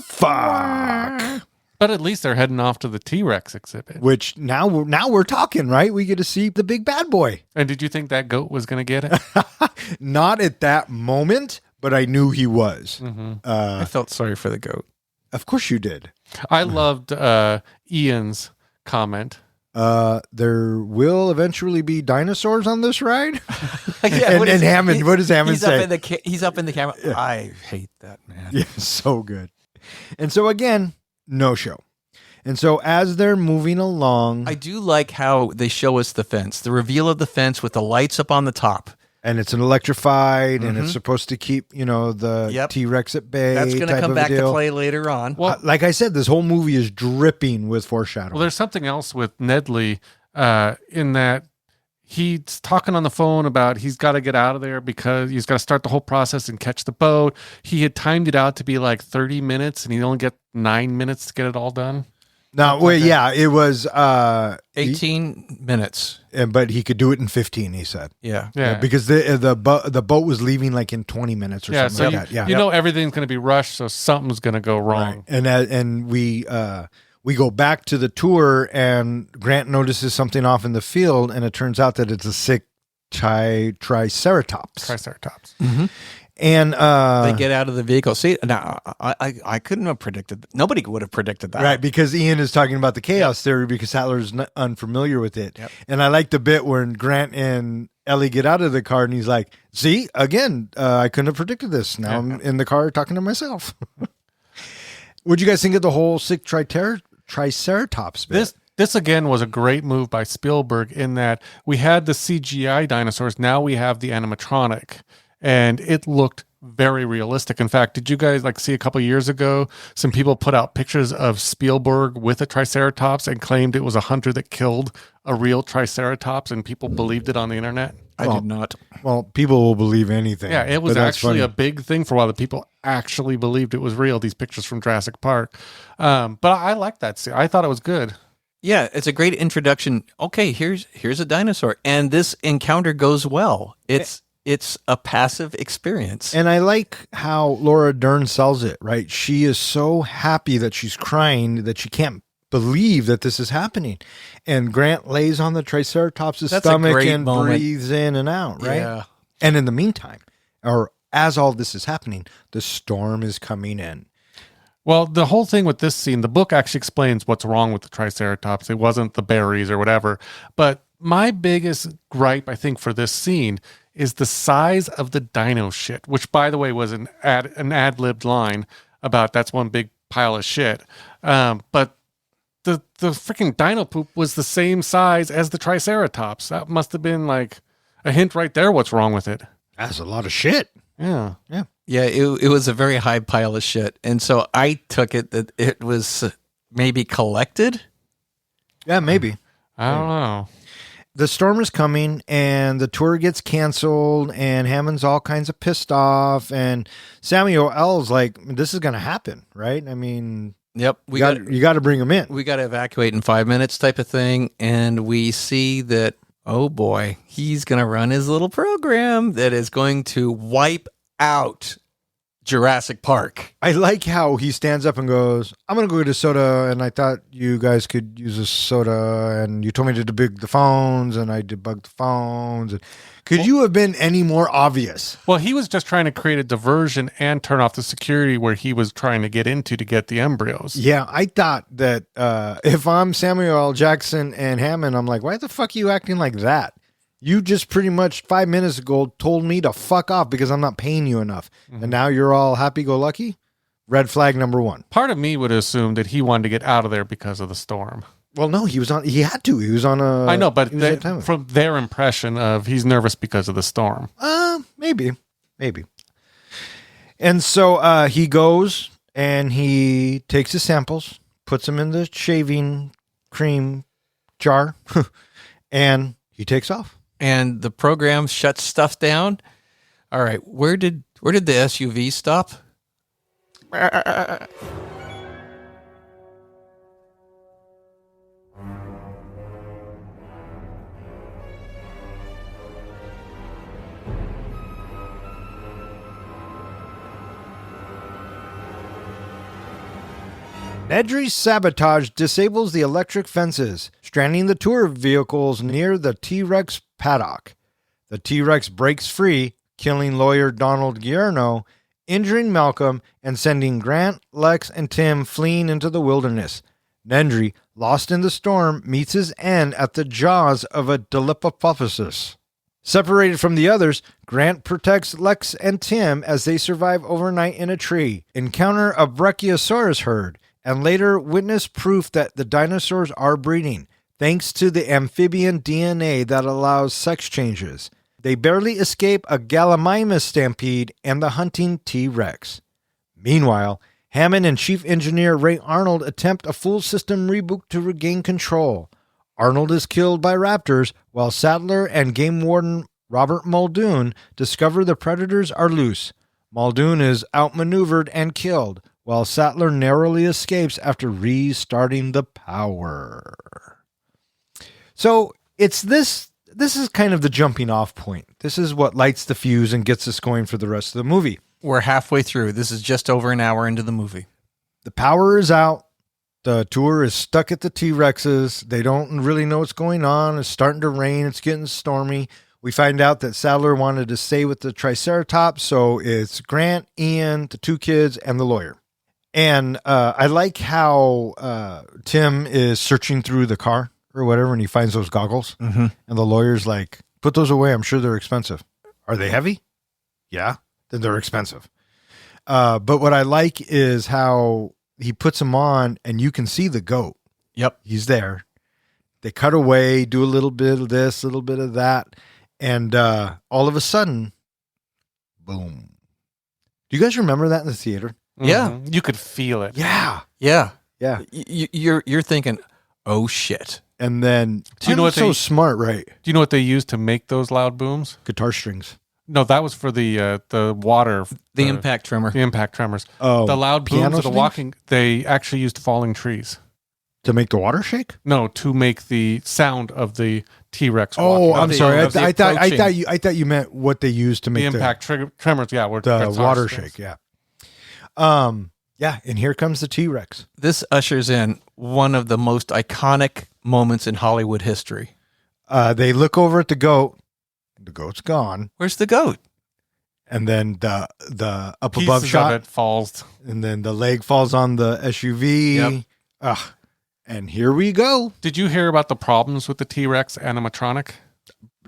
fuck. But at least they're heading off to the T-Rex exhibit. Which now we're talking, right? We get to see the big bad boy. And did you think that goat was going to get it? Not at that moment, but I knew he was. Mm-hmm. I felt sorry for the goat. Of course you did. I loved Ian's comment. There will eventually be dinosaurs on this ride. Yeah, and Hammond, what does Hammond say? He's up in the camera. Yeah. I hate that, man. Yeah, so good. And so again, no show. And so as they're moving along, I do like how they show us the fence, the reveal of the fence with the lights up on the top. and it's an electrified, and it's supposed to keep, the T-Rex at bay. That's going to come back to play later on. Well, like I said, this whole movie is dripping with foreshadowing. Well, there's something else with Nedley in that he's talking on the phone about he's got to get out of there because he's got to start the whole process and catch the boat. He had timed it out to be like 30 minutes, and he only get 9 minutes to get it all done. No, well, yeah, it was 18 minutes. But he could do it in 15. He said, Yeah. because the boat was leaving like in 20 minutes or something like that. Yeah, you know everything's going to be rushed, so something's going to go wrong. Right. And we go back to the tour, and Grant notices something off in the field, and it turns out that it's a sick triceratops. Mm-hmm. And they get out of the vehicle. See, now I couldn't have predicted. Nobody would have predicted that, right? Because Ian is talking about the chaos theory because Sattler's unfamiliar with it. Yep. And I like the bit when Grant and Ellie get out of the car, and he's like, "See, again, I couldn't have predicted this. Now I'm in the car talking to myself." What'd you guys think of the whole sick triceratops bit? This again was a great move by Spielberg in that we had the CGI dinosaurs. Now we have the animatronic. And it looked very realistic. In fact, did you guys see a couple years ago, some people put out pictures of Spielberg with a Triceratops and claimed it was a hunter that killed a real Triceratops, and people believed it on the internet? I did not. Well, people will believe anything. Yeah, it was but that's actually funny. a big thing for a while that people actually believed it was real, these pictures from Jurassic Park. But I like that scene. I thought it was good. Yeah, it's a great introduction. Okay, here's a dinosaur, and this encounter goes well. It's a passive experience. And I like how Laura Dern sells it, right? She is so happy that she's crying that she can't believe that this is happening. And Grant lays on the Triceratops' That's a stomach great and moment. breathes in and out, right? Yeah. And in the meantime, or as all this is happening, the storm is coming in. Well, the whole thing with this scene, the book actually explains what's wrong with the Triceratops. It wasn't the berries or whatever. But my biggest gripe, I think, for this scene is the size of the dino shit, which, by the way, was an ad-libbed line about that's one big pile of shit. But the freaking dino poop was the same size as the Triceratops. That must have been a hint right there what's wrong with it. That's a lot of shit. Yeah. Yeah. Yeah, it was a very high pile of shit. And so I took it that it was maybe collected. Yeah, maybe. I don't know. The storm is coming and the tour gets canceled and Hammond's all kinds of pissed off and Samuel L's like, this is going to happen, right? I mean, Yep. you got to bring him in. We got to evacuate in 5 minutes type of thing. And we see that, oh boy, he's going to run his little program that is going to wipe out Jurassic Park. I like how he stands up and goes, I'm going to go get a soda, and I thought you guys could use a soda, and you told me to debug the phones, and I debugged the phones. Could you have been any more obvious? Well, he was just trying to create a diversion and turn off the security where he was trying to get into to get the embryos. Yeah, I thought that if I'm Samuel L. Jackson and Hammond, I'm like, why the fuck are you acting like that? You just pretty much 5 minutes ago told me to fuck off because I'm not paying you enough. And now you're all happy-go-lucky? Red flag number one. Part of me would assume that he wanted to get out of there because of the storm. Well, no, he had to. He was on a... I know, but he was on time. from their impression of he's nervous because of the storm. Maybe. And so he goes and he takes his samples, puts them in the shaving cream jar, and he takes off. And the program shuts stuff down. All right, where did the SUV stop? Nedry's sabotage disables the electric fences, stranding the tour vehicles near the T-Rex paddock. The T-Rex breaks free, killing lawyer Donald Guillermo, injuring Malcolm, and sending Grant, Lex, and Tim fleeing into the wilderness. Nedry, lost in the storm, meets his end at the jaws of a Dilophosaurus. Separated from the others, Grant protects Lex and Tim as they survive overnight in a tree, encounter a Brachiosaurus herd, and later witness proof that the dinosaurs are breeding, thanks to the amphibian DNA that allows sex changes. They barely escape a Gallimimus stampede and the hunting T-Rex. Meanwhile, Hammond and Chief Engineer Ray Arnold attempt a full system reboot to regain control. Arnold is killed by raptors, while Sattler and Game Warden Robert Muldoon discover the predators are loose. Muldoon is outmaneuvered and killed, while Sattler narrowly escapes after restarting the power. So it's this is kind of the jumping off point. This is what lights the fuse and gets us going for the rest of the movie. We're halfway through. This is just over an hour into the movie. The power is out. The tour is stuck at the T-Rexes. They don't really know what's going on. It's starting to rain. It's getting stormy. We find out that Sattler wanted to stay with the Triceratops, so it's Grant, Ian, the two kids, and the lawyer. And I like how Tim is searching through the car or whatever, and he finds those goggles. Mm-hmm. And the lawyer's like, put those away. I'm sure they're expensive. Are they heavy? Yeah. Then they're expensive. But what I like is how he puts them on, and you can see the goat. Yep. He's there. They cut away, do a little bit of this, a little bit of that. And all of a sudden, boom. Do you guys remember that in the theater? Yeah. Mhm. You could feel it. Yeah. Yeah. Yeah. You're thinking, oh shit. And then, Do you know what so they- smart, right? Do you know what they used to make those loud booms? Guitar strings. No, that was for the water. The impact tremor. The impact tremors. Oh, The loud piano booms of the strings? walking, they actually used falling trees. To make the water shake? No, to make the sound of the T-Rex Oh, walking. I'm the- sorry. of the I approaching. thought you meant what they used to The make impact tremors, yeah. Were the guitar water strings. shake. Yeah. Yeah. And here comes the T-Rex. This ushers in one of the most iconic moments in Hollywood history. They look over at the goat. The goat's gone. Where's the goat? And then the up Pieces above shot. of it falls. And then the leg falls on the SUV. Yep. Ugh. And here we go. Did you hear about the problems with the T-Rex animatronic?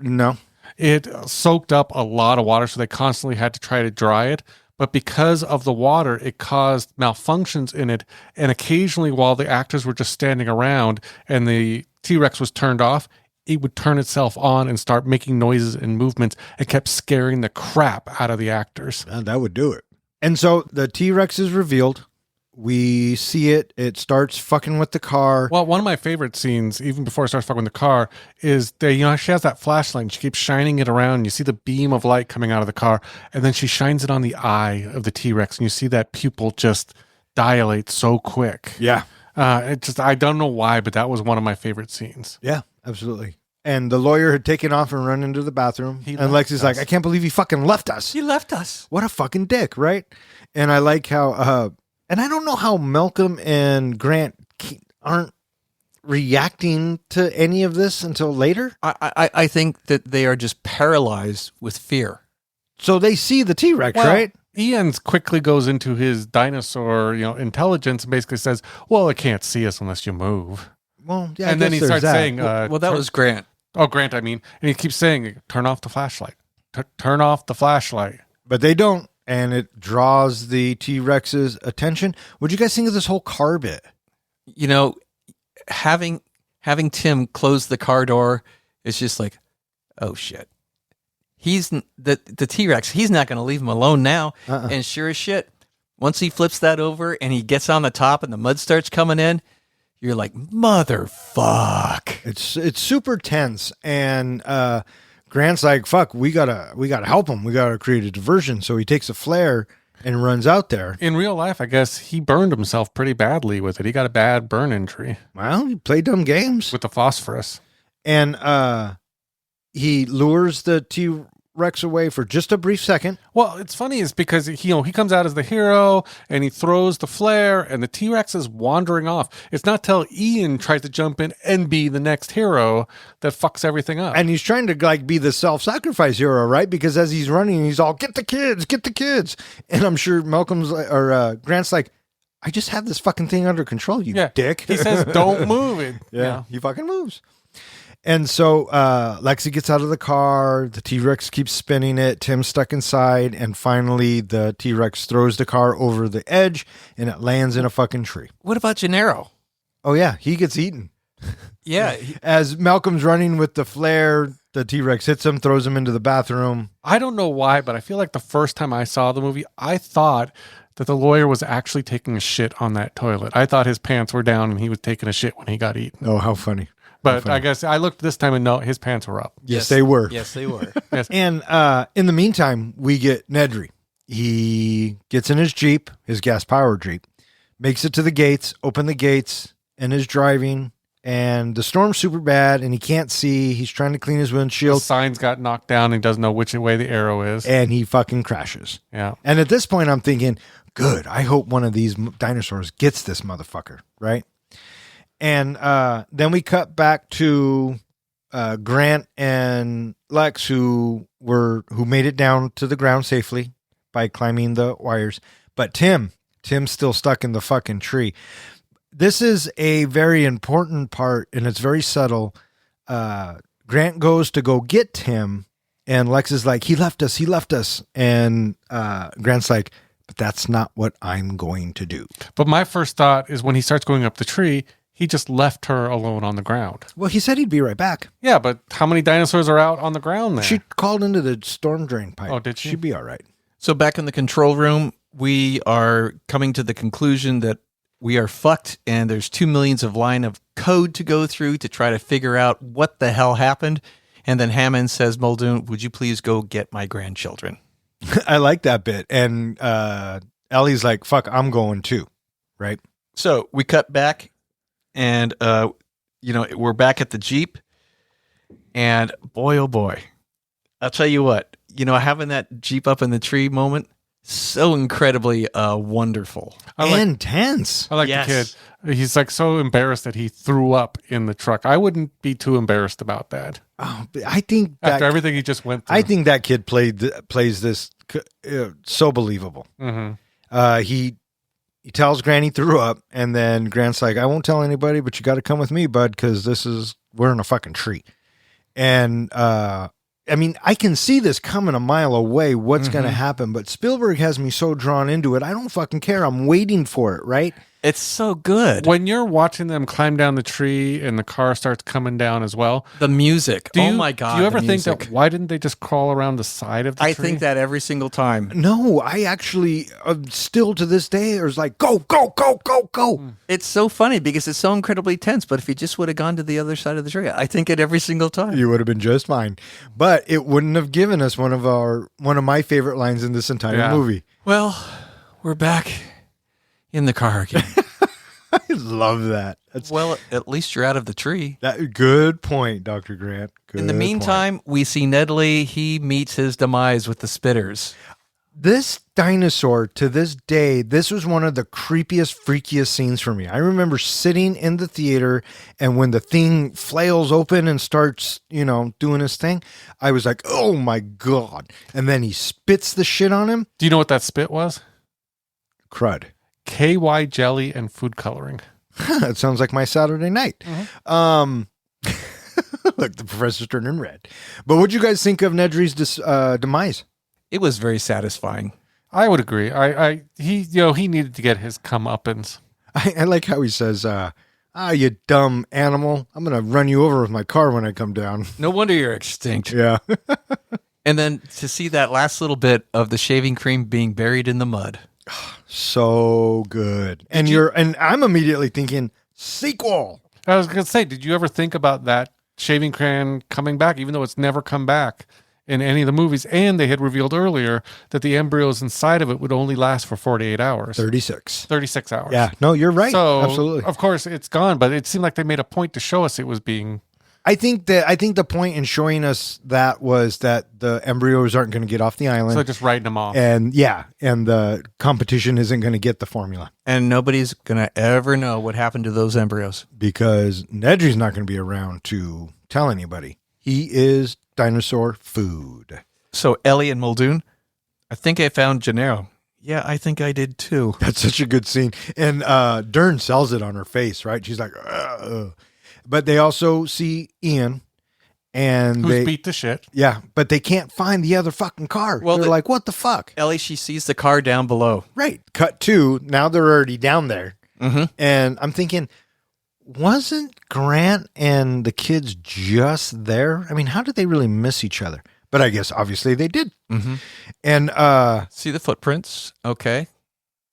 No. It soaked up a lot of water, so they constantly had to try to dry it. But because of the water, it caused malfunctions in it. And occasionally, while the actors were just standing around and the T-Rex was turned off, it would turn itself on and start making noises and movements and kept scaring the crap out of the actors. That would do it. And so the T-Rex is revealed. We see it. It starts fucking with the car. Well, one of my favorite scenes, even before it starts fucking with the car, is that, she has that flashlight and she keeps shining it around. And you see the beam of light coming out of the car, and then she shines it on the eye of the T-Rex, and you see that pupil just dilate so quick. Yeah. I don't know why, but that was one of my favorite scenes. Yeah, absolutely. And the lawyer had taken off and run into the bathroom. He And left Lexi's like, us. I can't believe he fucking left us. He left us. What a fucking dick, right? And I like how, and I don't know how Malcolm and Grant aren't reacting to any of this until later. I think that they are just paralyzed with fear. So they see the T-Rex, Well, right? Ian's quickly goes into his dinosaur, intelligence and basically says, well, it can't see us unless you move. Well, yeah. And then he starts saying, Well, that was Grant. Grant, I mean. And he keeps saying, turn off the flashlight. Turn off the flashlight. But they don't. And it draws the T-Rex's attention. What'd you guys think of this whole car bit? Having Tim close the car door is just like, oh shit. He's the T-Rex. He's not going to leave him alone now. And sure as shit, once he flips that over and he gets on the top and the mud starts coming in, you're like, motherfuck. It's super tense. And Grant's like, fuck, we gotta help him. We gotta create a diversion. So he takes a flare and runs out there. In real life, I guess he burned himself pretty badly with it. He got a bad burn injury Well, he played dumb games. with the phosphorus. And he lures the T-Rex away for just a brief second. Well, it's funny is because he comes out as the hero and he throws the flare and the T-Rex is wandering off. It's not till Ian tries to jump in and be the next hero that fucks everything up. And he's trying to be the self-sacrifice hero, right? Because as he's running, he's all, get the kids. And I'm sure Grant's like, I just have this fucking thing under control, you dick. He says, don't move it. Yeah, he fucking moves. And so Lexi gets out of the car. The T-Rex keeps spinning it. Tim's stuck inside. And finally, the T-Rex throws the car over the edge and it lands in a fucking tree. What about Gennaro? Oh, yeah. He gets eaten. Yeah. As Malcolm's running with the flare, the T-Rex hits him, throws him into the bathroom. I don't know why, but I feel like the first time I saw the movie, I thought that the lawyer was actually taking a shit on that toilet. I thought his pants were down and he was taking a shit when he got eaten. Oh, how funny. But I guess I looked this time and no, his pants were up. Yes, they were. Yes, they were. Yes. And in the meantime, we get Nedry. He gets in his Jeep, his gas-powered Jeep, makes it to the gates, open the gates, and is driving. And the storm's super bad, and he can't see. He's trying to clean his The windshield, signs got knocked down and he doesn't know which way the arrow is. and he fucking crashes. Yeah. And at this point, I'm thinking, good, I hope one of these dinosaurs gets this motherfucker, right? And then we cut back to Grant and Lex, who made it down to the ground safely by climbing the wires. But Tim's still stuck in the fucking tree. This is a very important part, and it's very subtle. Grant goes to go get Tim, and Lex is like, he left us. And Grant's like, but that's not what I'm going to do. But my first thought is when he starts going up the tree, he just left her alone on the ground. Well, he said he'd be right back. Yeah, but how many dinosaurs are out on the ground there? She called into the storm drain pipe. Oh, did she? She'd be all right. So back in the control room, we are coming to the conclusion that we are fucked, and there's 2 million of line of code to go through to try to figure out what the hell happened. And then Hammond says, Muldoon, would you please go get my grandchildren? I like that bit. And Ellie's like, fuck, I'm going too. Right? So we cut back, and, we're back at the Jeep. And boy, oh boy, I'll tell you what, having that Jeep up in the tree moment, so incredibly wonderful. Intense. I like the kid. He's like so embarrassed that he threw up in the truck. I wouldn't be too embarrassed about that. Oh, I think after everything he just went through. I think that kid plays this so believable. Mm-hmm. He tells Grant he threw up, and then Grant's like, I won't tell anybody, but you got to come with me, bud, because we're in a fucking tree. And I can see this coming a mile away, what's going to happen, but Spielberg has me so drawn into it, I don't fucking care. I'm waiting for it, right? It's so good. When you're watching them climb down the tree and the car starts coming down as well. The music. My God. Do you ever think that, why didn't they just crawl around the side of the tree? I think that every single time. No, I actually, still to this day, there's like, go, go, go, go, go. It's so funny because it's so incredibly tense, but if he just would have gone to the other side of the tree, I think it every single time. You would have been just fine. But it wouldn't have given us one of my favorite lines in this entire movie. Well, we're back in the car again. I love that. At least you're out of the tree. Good point, Dr. Grant. Good in the meantime, we see Nedley. He meets his demise with the spitters. This dinosaur, to this day, this was one of the creepiest, freakiest scenes for me. I remember sitting in the theater, and when the thing flails open and starts, doing his thing, I was like, oh my God. And then he spits the shit on him. Do you know what that spit was? Crud. KY jelly and food coloring. That sounds like my Saturday night. Mm-hmm. Look, the professor's turning red. But what'd you guys think of Nedry's demise? It was very satisfying. I would agree. He needed to get his comeuppance. I like how he says, you dumb animal. I'm going to run you over with my car when I come down. No wonder you're extinct. Yeah. And then to see that last little bit of the shaving cream being buried in the mud. So good. And I'm immediately thinking sequel. I was going to say, did you ever think about that shaving cream coming back, even though it's never come back in any of the movies? And they had revealed earlier that the embryos inside of it would only last for 48 hours. 36 hours. Yeah, no, you're right. So, absolutely. Of course, it's gone, but it seemed like they made a point to show us it was being... I think the point in showing us that was that the embryos aren't going to get off the island. So they're just writing them off. And the competition isn't going to get the formula. And nobody's going to ever know what happened to those embryos. Because Nedry's not going to be around to tell anybody. He is dinosaur food. So Ellie and Muldoon, I think I found Gennaro. Yeah, I think I did too. That's such a good scene. And Dern sells it on her face, right? She's like, ugh. But they also see Ian, and Who's beat the shit. Yeah, but they can't find the other fucking car. Well, they're like, what the fuck? Ellie, she sees the car down below. Right. Cut to, now they're already down there. Mm-hmm. And I'm thinking, wasn't Grant and the kids just there? I mean, how did they really miss each other? But I guess, obviously, they did. Mm-hmm. And see the footprints. Okay.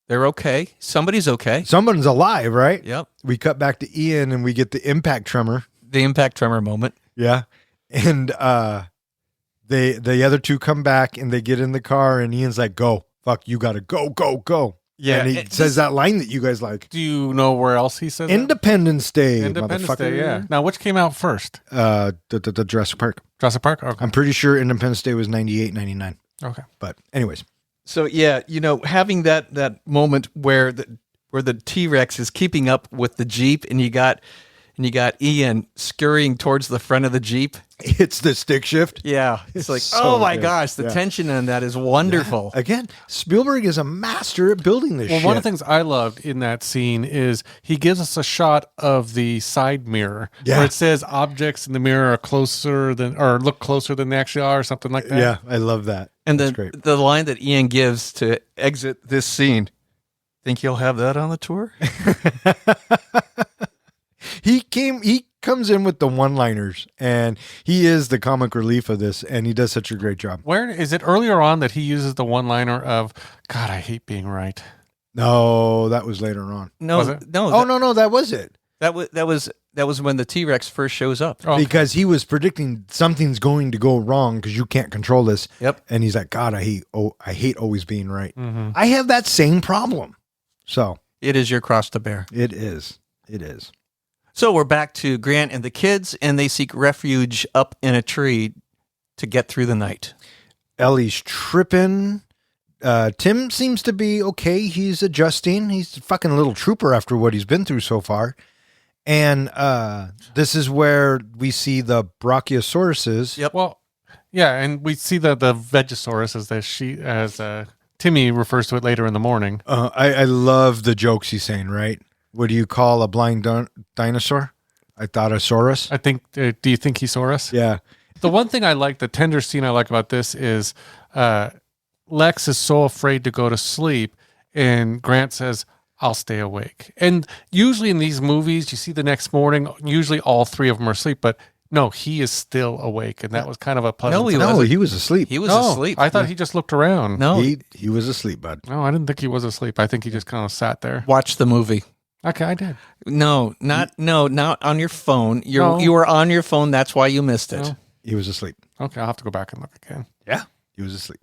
They're okay. Somebody's okay. Someone's alive, right? Yep. We cut back to Ian and we get the impact tremor. The impact tremor moment. Yeah. And the other two come back and they get in the car and Ian's like, go. Fuck, you gotta go, go, go. Yeah. And he says that line that you guys like. Do you know where else he says Independence Day, Independence motherfucker. Day, yeah. Now, which came out first? The Jurassic Park. Jurassic Park? Okay. I'm pretty sure Independence Day was 98, 99. Okay. But anyways. So yeah, having that moment where the T-Rex is keeping up with the Jeep, and you got Ian scurrying towards the front of the Jeep. It's the stick shift. Yeah, it's like, so oh my good. gosh, the tension in that is wonderful. Yeah. Again, Spielberg is a master at building this shit. One of the things I loved in that scene is he gives us a shot of the side mirror where it says objects in the mirror are closer than, or look closer than they actually are, or something like that. Yeah, I love that. And That's great. the line that Ian gives to exit this scene, think you'll have that on the tour? He comes in with the one-liners, and he is the comic relief of this, and he does such a great job. Where is it earlier on that he uses the one-liner of "God, I hate being right"? No, that was later on. No, Was it? no. Oh, no, that was it. That was when the T-Rex first shows up. Oh, Because he was predicting something's going to go wrong because you can't control this. Yep. And he's like, God, I hate always being right. mhm. I have that same problem. So It is your cross to bear. it is. It is. So we're back to Grant and the kids, and they seek refuge up in a tree to get through the night. Ellie's tripping. Tim seems to be okay. He's adjusting. He's a fucking little trooper after what he's been through so far. And this is where we see the Brachiosauruses. Yep. Well, yeah, and we see the Vegosaurus as Timmy refers to it later in the morning. I love the jokes he's saying, right? What do you call a blind dinosaur? I thought a saurus. I think. Do you think he saw us? Yeah. The one thing I like, the tender scene I like about this is Lex is so afraid to go to sleep, and Grant says, "I'll stay awake." And usually in these movies, you see the next morning, usually all three of them are asleep, but no, he is still awake, and that was kind of a pleasant. No, he No, wasn't. he was asleep. He was No, asleep. I thought he just looked around. No, He was asleep, bud. No, I didn't think he was asleep. I think he just kind of sat there. watch the movie. Okay, I did. No, not on your phone. No. You were on your phone. That's why you missed it. No. He was asleep. Okay, I'll have to go back and look again. Yeah. He was asleep.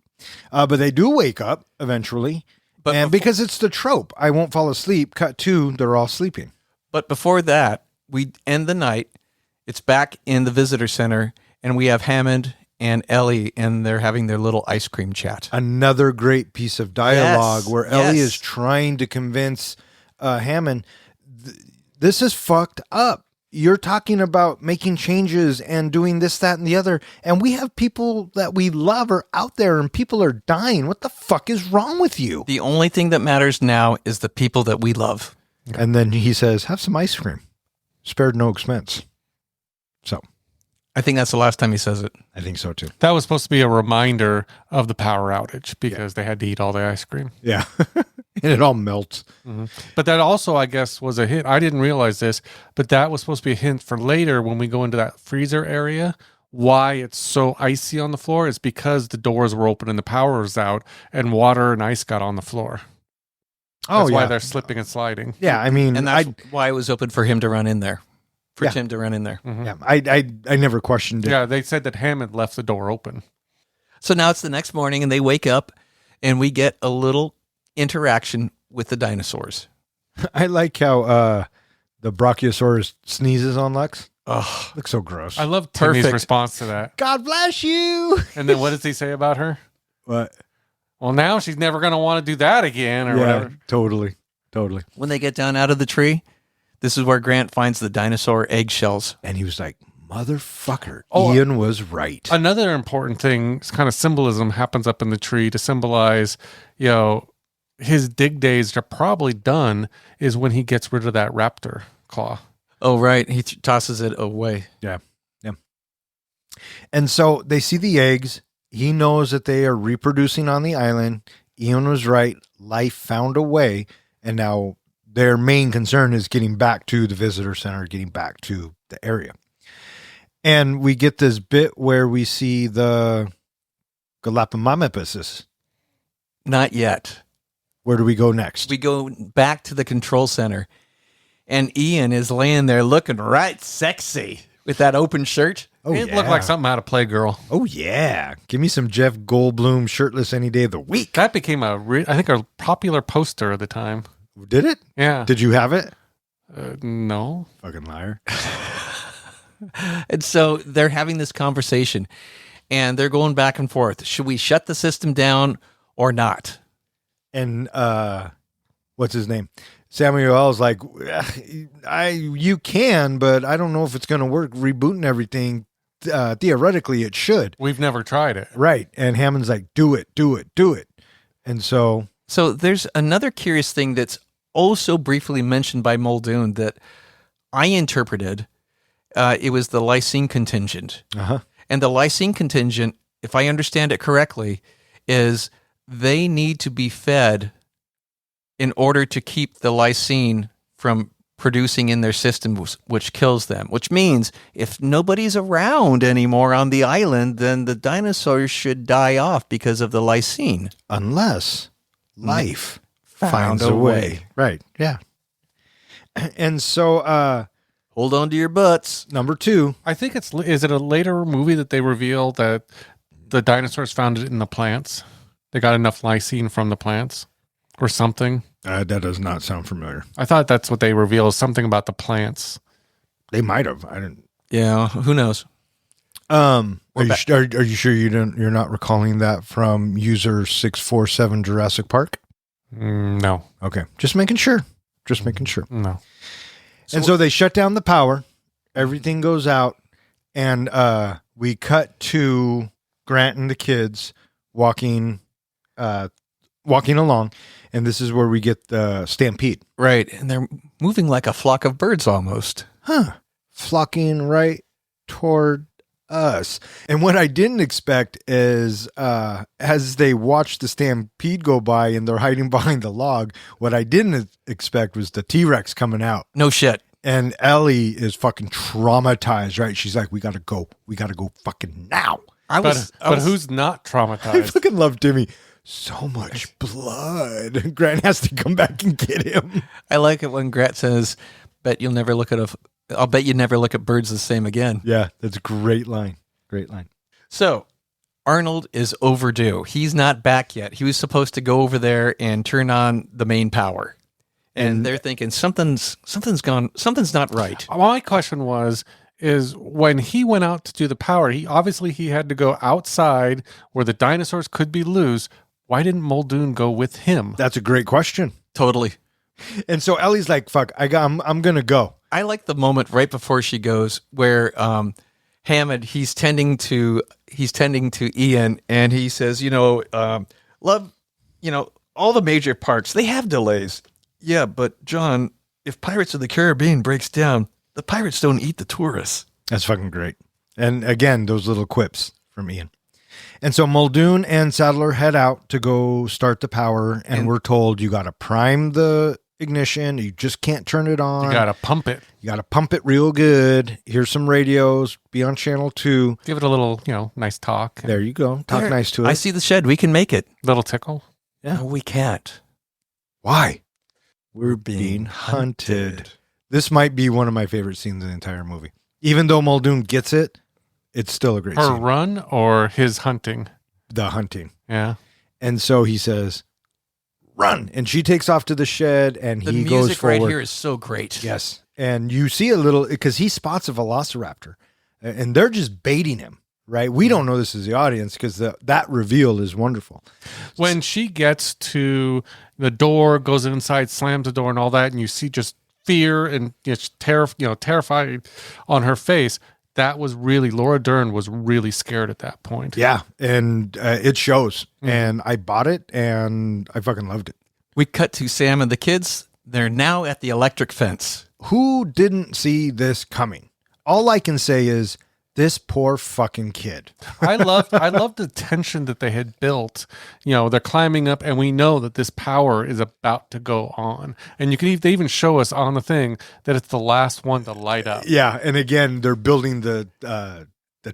But they do wake up eventually. But And because it's the trope, I won't fall asleep. Cut to, they're all sleeping. But before that, we end the night. It's back in the visitor center, and we have Hammond and Ellie, and they're having their little ice cream chat. Another great piece of dialogue Yes, where Ellie yes. is trying to convince Hammond, this is fucked up. You're talking about making changes and doing this, that, and the other. And we have people that we love are out there and people are dying. What the fuck is wrong with you? The only thing that matters now is the people that we love. And then he says, have some ice cream. Spared no expense. So I think that's the last time he says it. I think so too. That was supposed to be a reminder of the power outage because they had to eat all the ice cream. Yeah. And it all melts. But that also, I guess, was a hint. I didn't realize this, but that was supposed to be a hint for later when we go into that freezer area. Why it's so icy on the floor is because the doors were open and the power was out and water and ice got on the floor. That's why they're slipping and sliding. Yeah, I mean, And that's why it was open for him to run in there. For Yeah. Tim to run in there. yeah, I never questioned it. Yeah, they said that Hammond left the door open. So now it's the next morning, and they wake up, and we get a little interaction with the dinosaurs. I like how the Brachiosaurus sneezes on Lex. Ugh. Looks so gross. I love Timmy's Perfect. response to that. God bless you. And then what does he say about her? What? Well, now she's never going to want to do that again or whatever. totally. When they get down out of the tree, this is where Grant finds the dinosaur eggshells. And he was like, motherfucker, Oh, Ian was right. Another important thing, kind of symbolism happens up in the tree to symbolize, his dig days are probably done is when he gets rid of that raptor claw. Oh, right. He tosses it away. Yeah. And so they see the eggs. He knows that they are reproducing on the island. Ian was right. Life found a way. And now their main concern is getting back to the visitor center, getting back to the area. And we get this bit where we see the Galapagos. Not yet. Where do we go next? We go back to the control center, and Ian is laying there looking right sexy with that open shirt. Oh, It yeah. looked like something out of Playgirl. Oh, yeah. Give me some Jeff Goldblum shirtless any day of the week. That became I think a popular poster at the time. Did it? Yeah. Did you have it? No. Fucking liar. And so they're having this conversation, and they're going back and forth. Should we shut the system down or not? And what's his name? Samuel L's like, you can, but I don't know if it's going to work. Rebooting everything, theoretically, it should. We've never tried it. Right. And Hammond's like, do it. And so, there's another curious thing that's so briefly mentioned by Muldoon that I interpreted. It was the lysine contingent. And the lysine contingent, if I understand it correctly, is they need to be fed in order to keep the lysine from producing in their system, which kills them. Which means if nobody's around anymore on the island, then the dinosaurs should die off because of the lysine. Unless life finds a way. Right. Yeah. And so, hold on to your butts. number 2. I think is it a later movie that they reveal that the dinosaurs found it in the plants? They got enough lysine from the plants or something. That does not sound familiar. I thought that's what they reveal, something about the plants. They might have. I didn't. Yeah, who knows? Are you sure you're not recalling that from user 647 Jurassic Park? No. Okay. Just making sure. No. And so they shut down the power. Everything goes out. And we cut to Grant and the kids walking along. And this is where we get the stampede. Right, and they're moving like a flock of birds almost. Flocking right toward us. And what I didn't expect is as they watch the stampede go by and they're hiding behind the log, what I didn't expect was the T-Rex coming out. No shit. And Ellie is fucking traumatized, right? She's like, we gotta go fucking now. But who's not I traumatized? fucking love Timmy. So much blood. Grant has to come back and get him. I like it when Grant says, I'll bet you never look at birds the same again. Yeah, that's a great line. Great line. So Arnold is overdue. He's not back yet. He was supposed to go over there and turn on the main power. And they're thinking something's not right. My question is when he went out to do the power, he had to go outside where the dinosaurs could be loose. Why didn't Muldoon go with him? That's a great question. Totally. And so Ellie's like, fuck, I'm going to go. I like the moment right before she goes where Hammond, he's tending to Ian, and he says, love, all the major parks, they have delays. Yeah, but John, if Pirates of the Caribbean breaks down, the pirates don't eat the tourists. That's fucking great. And again, those little quips from Ian. And so Muldoon and Sadler head out to go start the power, and we're told you got to prime the ignition. You just can't turn it on. You got to pump it. You got to pump it real good. Here's some radios. Be on channel 2. Give it a little, nice talk. There you go. Talk nice to it. I see the shed. We can make it. Little tickle. Yeah. No, we can't. Why? We're being hunted. This might be one of my favorite scenes in the entire movie. Even though Muldoon gets it, it's still a great Her scene. run or his hunting? The hunting. Yeah. And so he says, run. And she takes off to the shed and he goes forward. The music right here is so great. Yes. And you see a little, because he spots a velociraptor and they're just baiting him, right? We don't know this as the audience because that reveal is wonderful. When she gets to the door, goes inside, slams the door and all that, and you see just fear and terrified on her face. That was really, Laura Dern was really scared at that point. Yeah. And it shows. And I bought it and I fucking loved it. We cut to Sam and the kids. They're now at the electric fence. Who didn't see this coming? All I can say is this poor fucking kid. I love the tension that they had built. They're climbing up and we know that this power is about to go on. And they even show us on the thing that it's the last one to light up. Yeah. And again, they're building the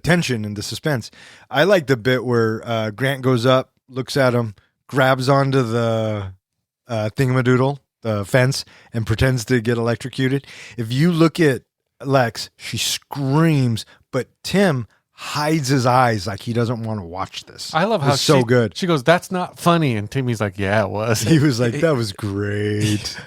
tension and the suspense. I like the bit where Grant goes up, looks at him, grabs onto the thingamadoodle, the fence, and pretends to get electrocuted. If you look at Lex, she screams, but Tim hides his eyes like he doesn't want to watch this. I love how it's so good. She goes, "That's not funny," and Timmy's like, "Yeah, it was." He was like, "That was great."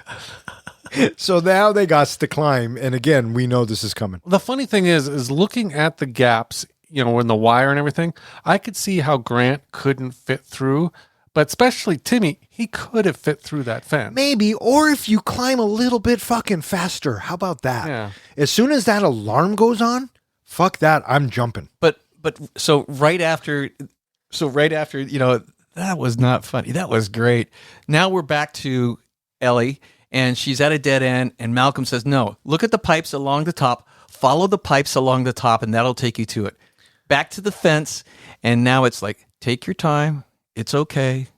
So now they got to climb, and again, we know this is coming. The funny thing is looking at the gaps, in the wire and everything, I could see how Grant couldn't fit through. But especially Timmy, he could have fit through that fence. Maybe, or if you climb a little bit fucking faster. How about that? Yeah. As soon as that alarm goes on, fuck that, I'm jumping. But so right after, that was not funny. That was great. Now we're back to Ellie, and she's at a dead end, and Malcolm says, no, look at the pipes along the top, follow the pipes along the top, and that'll take you to it. Back to the fence, and now it's like, take your time. It's okay.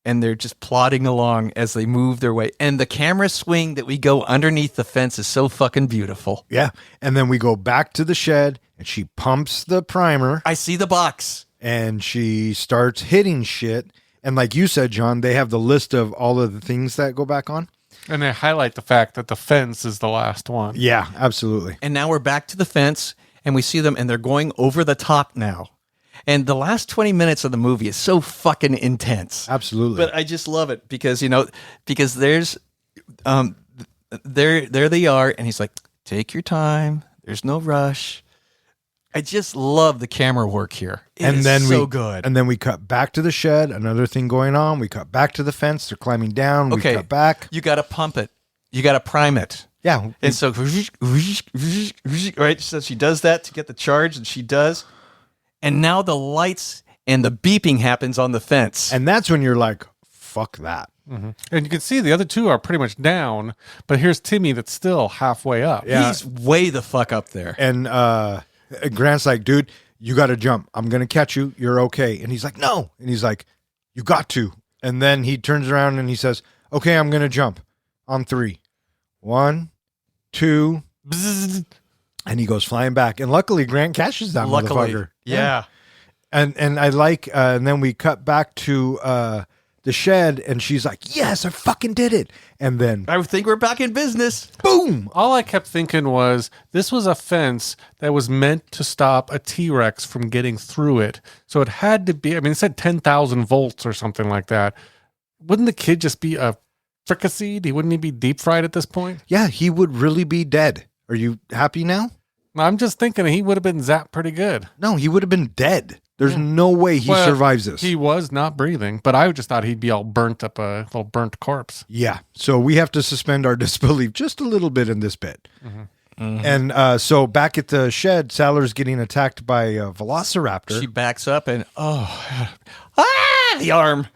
and they're just plodding along as they move their way. And the camera swing that we go underneath the fence is so fucking beautiful. Yeah. And then we go back to the shed and she pumps the primer I see the box. and she starts hitting shit. And like you said, John, they have the list of all of the things that go back on. And they highlight the fact that the fence is the last one. Yeah, absolutely. And now we're back to the fence and we see them and they're going over the top now. And the last 20 minutes of the movie is so fucking intense. Absolutely. But I just love it because, because there's, there they are. And he's like, take your time. There's no rush. I just love the camera work here. It is so good. And then we cut back to the shed. Another thing going on. We cut back to the fence. They're climbing down. Okay. We cut back. You got to pump it. You got to prime it. Yeah. And so, right? So she does that to get the charge, and she does. And now the lights and the beeping happens on the fence. And that's when you're like, fuck that. Mm-hmm. And you can see the other two are pretty much down, but here's Timmy that's still halfway up. Yeah. He's way the fuck up there. And Grant's like, dude, you got to jump. I'm going to catch you. You're okay. And he's like, no. And he's like, you got to. And then he turns around and he says, okay, I'm going to jump on 3. 1, 2, bzzz, and he goes flying back. And luckily, Grant catches that motherfucker. Yeah. And I like, and then we cut back to the shed, and she's like, yes, I fucking did it. And then, I think we're back in business. boom. All I kept thinking was this was a fence that was meant to stop a T-Rex from getting through it. So it had to be, I mean, it said 10,000 volts or something like that. Wouldn't the kid just be a fricasseed? Wouldn't he be deep fried at this point? Yeah, he would really be dead. Are you happy now? I'm just thinking he would have been zapped pretty good. No, he would have been dead. There's no way he survives this. He was not breathing, but I just thought he'd be all burnt up, a little burnt corpse. Yeah. So we have to suspend our disbelief just a little bit in this bit. Mm-hmm. And so back at the shed, Saller's getting attacked by a velociraptor. She backs up and, the arm.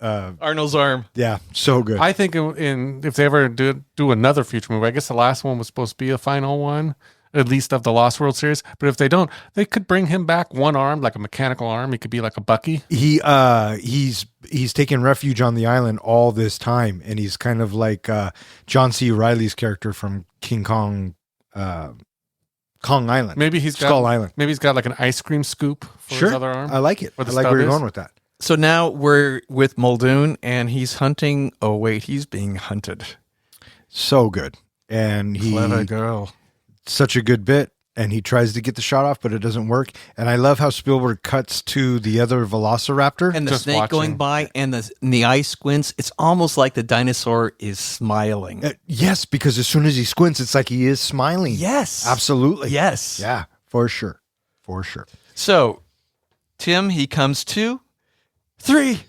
Arnold's arm. Yeah, so good. I think if they ever do another future movie, I guess the last one was supposed to be a final one, at least of the Lost World series. But if they don't, they could bring him back one arm, like a mechanical arm. He could be like a Bucky. He's taken refuge on the island all this time, and he's kind of like John C. Reilly's character from King Kong, Kong Island. Maybe he's Skull Island. Maybe he's got like an ice cream scoop for his other arm. I like it. I like where you're going with that. So now we're with Muldoon, and he's hunting. Oh, wait, he's being hunted. So good. And Clever girl. Such a good bit. And he tries to get the shot off, but it doesn't work. And I love how Spielberg cuts to the other velociraptor. And the Just snake watching. going by, and the eye squints. It's almost like the dinosaur is smiling. Yes, because as soon as he squints, it's like he is smiling. Yes. Absolutely. Yes. Yeah, for sure. For sure. So, Tim, he comes to 3.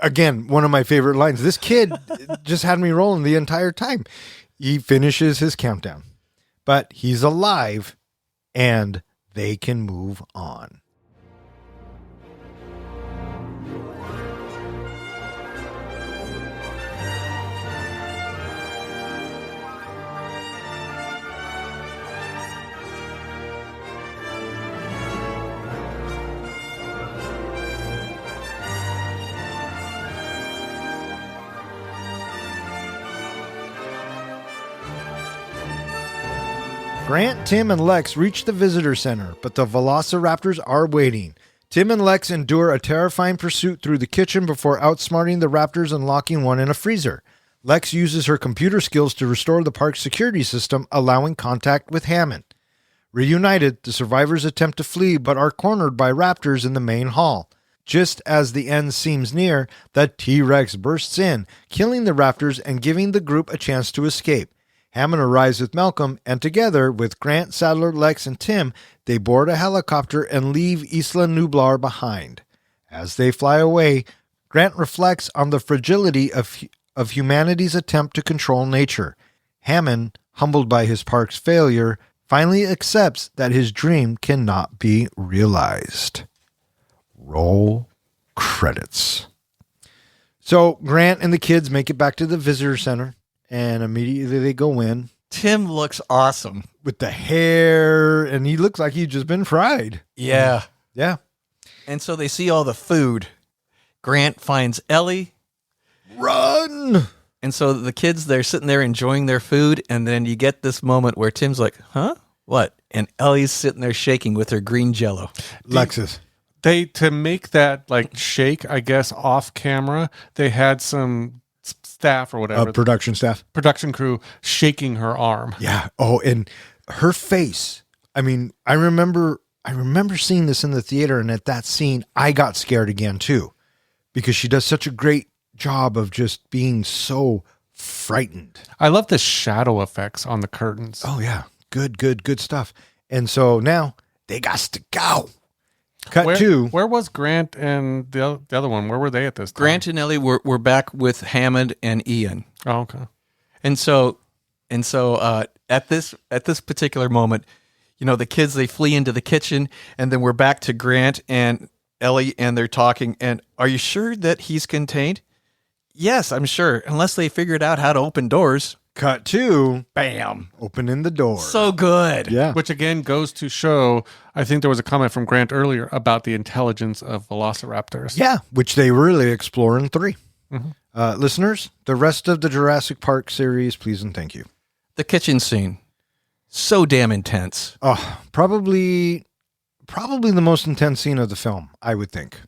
Again, one of my favorite lines. This kid just had me rolling the entire time. He finishes his countdown, but he's alive and they can move on. Grant, Tim, and Lex reach the visitor center, but the velociraptors are waiting. Tim and Lex endure a terrifying pursuit through the kitchen before outsmarting the raptors and locking one in a freezer. Lex uses her computer skills to restore the park's security system, allowing contact with Hammond. Reunited, the survivors attempt to flee but are cornered by raptors in the main hall. Just as the end seems near, the T-Rex bursts in, killing the raptors and giving the group a chance to escape. Hammond arrives with Malcolm, and together with Grant, Sadler, Lex, and Tim, they board a helicopter and leave Isla Nublar behind. As they fly away, Grant reflects on the fragility of humanity's attempt to control nature. Hammond, humbled by his park's failure, finally accepts that his dream cannot be realized. Roll credits. So Grant and the kids make it back to the visitor center. And immediately they go in. Tim looks awesome. With the hair, and he looks like he's just been fried. Yeah. Yeah. And so they see all the food. Grant finds Ellie. Run! And so the kids, they're sitting there enjoying their food. And then you get this moment where Tim's like, huh? What? And Ellie's sitting there shaking with her green jello. Lexus. To make that like shake, I guess, off camera, they had some staff or whatever, Production staff. production crew shaking her arm. Yeah. Oh, and her face. I mean, I remember seeing this in the theater, and at that scene, I got scared again too, because she does such a great job of just being so frightened. I love the shadow effects on the curtains. Oh yeah, good stuff. And so now they got to go. Cut to where was Grant and the other one? Where were they at this time? Grant and Ellie were back with Hammond and Ian. Oh, okay. And so at this particular moment, you know, the kids, they flee into the kitchen, and then we're back to Grant and Ellie, and they're talking. And are you sure that he's contained? Yes, I'm sure. Unless they figured out how to open doors. cut to Bam. opening the door. So good. Yeah. Which again goes to show, I think there was a comment from Grant earlier about the intelligence of velociraptors. Yeah, which they really explore in 3. Listeners, the rest of the Jurassic Park series, please and thank you. The kitchen scene. So damn intense. Oh, probably the most intense scene of the film, I would think.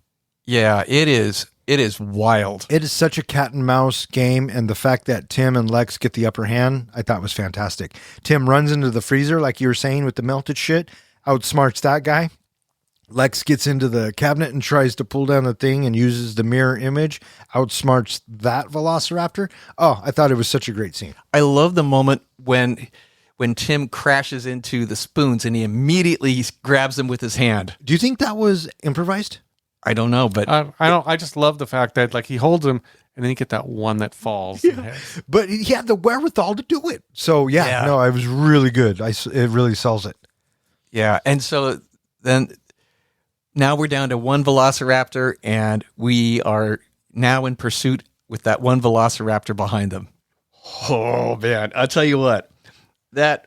Yeah, it is. It is wild. It is such a cat and mouse game, and the fact that Tim and Lex get the upper hand, I thought was fantastic. Tim runs into the freezer, like you were saying, with the melted shit, outsmarts that guy. Lex gets into the cabinet and tries to pull down the thing and uses the mirror image, outsmarts that velociraptor. Oh, I thought it was such a great scene. I love the moment when Tim crashes into the spoons and he immediately grabs them with his hand. Do you think that was improvised? I don't know, but I just love the fact that like he holds him and then you get that one that falls. and hits. But he had the wherewithal to do it. So, Yeah. no, it was really good. It really sells it. yeah. And so then now we're down to one velociraptor, and we are now in pursuit with that one velociraptor behind them. Oh man, I'll tell you what, that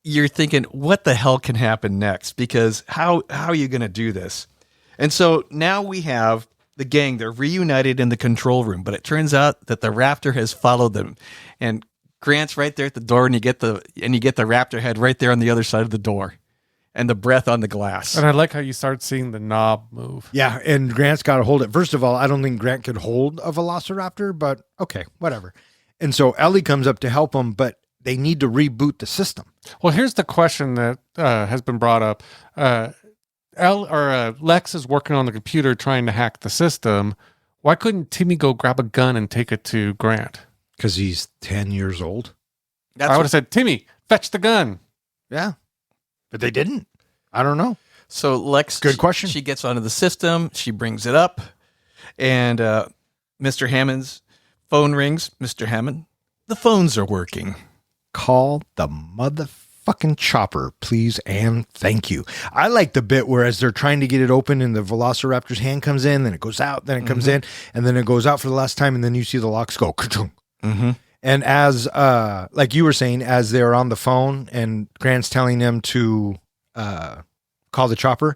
you're thinking, what the hell can happen next? Because how are you going to do this? And so now we have the gang. They're reunited in the control room, but it turns out that the raptor has followed them, and Grant's right there at the door, and you get the raptor head right there on the other side of the door, and the breath on the glass. And I like how you start seeing the knob move. Yeah, and Grant's got to hold it. First of all, I don't think Grant could hold a velociraptor, but okay, whatever. And so Ellie comes up to help him, but they need to reboot the system. Well, here's the question that has been brought up. Lex is working on the computer trying to hack the system. Why couldn't Timmy go grab a gun and take it to Grant? Because he's 10 years old. I would have said, Timmy, fetch the gun. Yeah. But they didn't. I don't know. So Lex, Good question. She gets onto the system. She brings it up, and Mr. Hammond's phone rings. Mr. Hammond, the phones are working. Call the motherfucking chopper, please, and thank you. I like the bit where as they're trying to get it open and the velociraptor's hand comes in, then it goes out, then it comes in, and then it goes out for the last time, and then you see the locks go ka-chung. And as, like you were saying, as they're on the phone and Grant's telling them to call the chopper,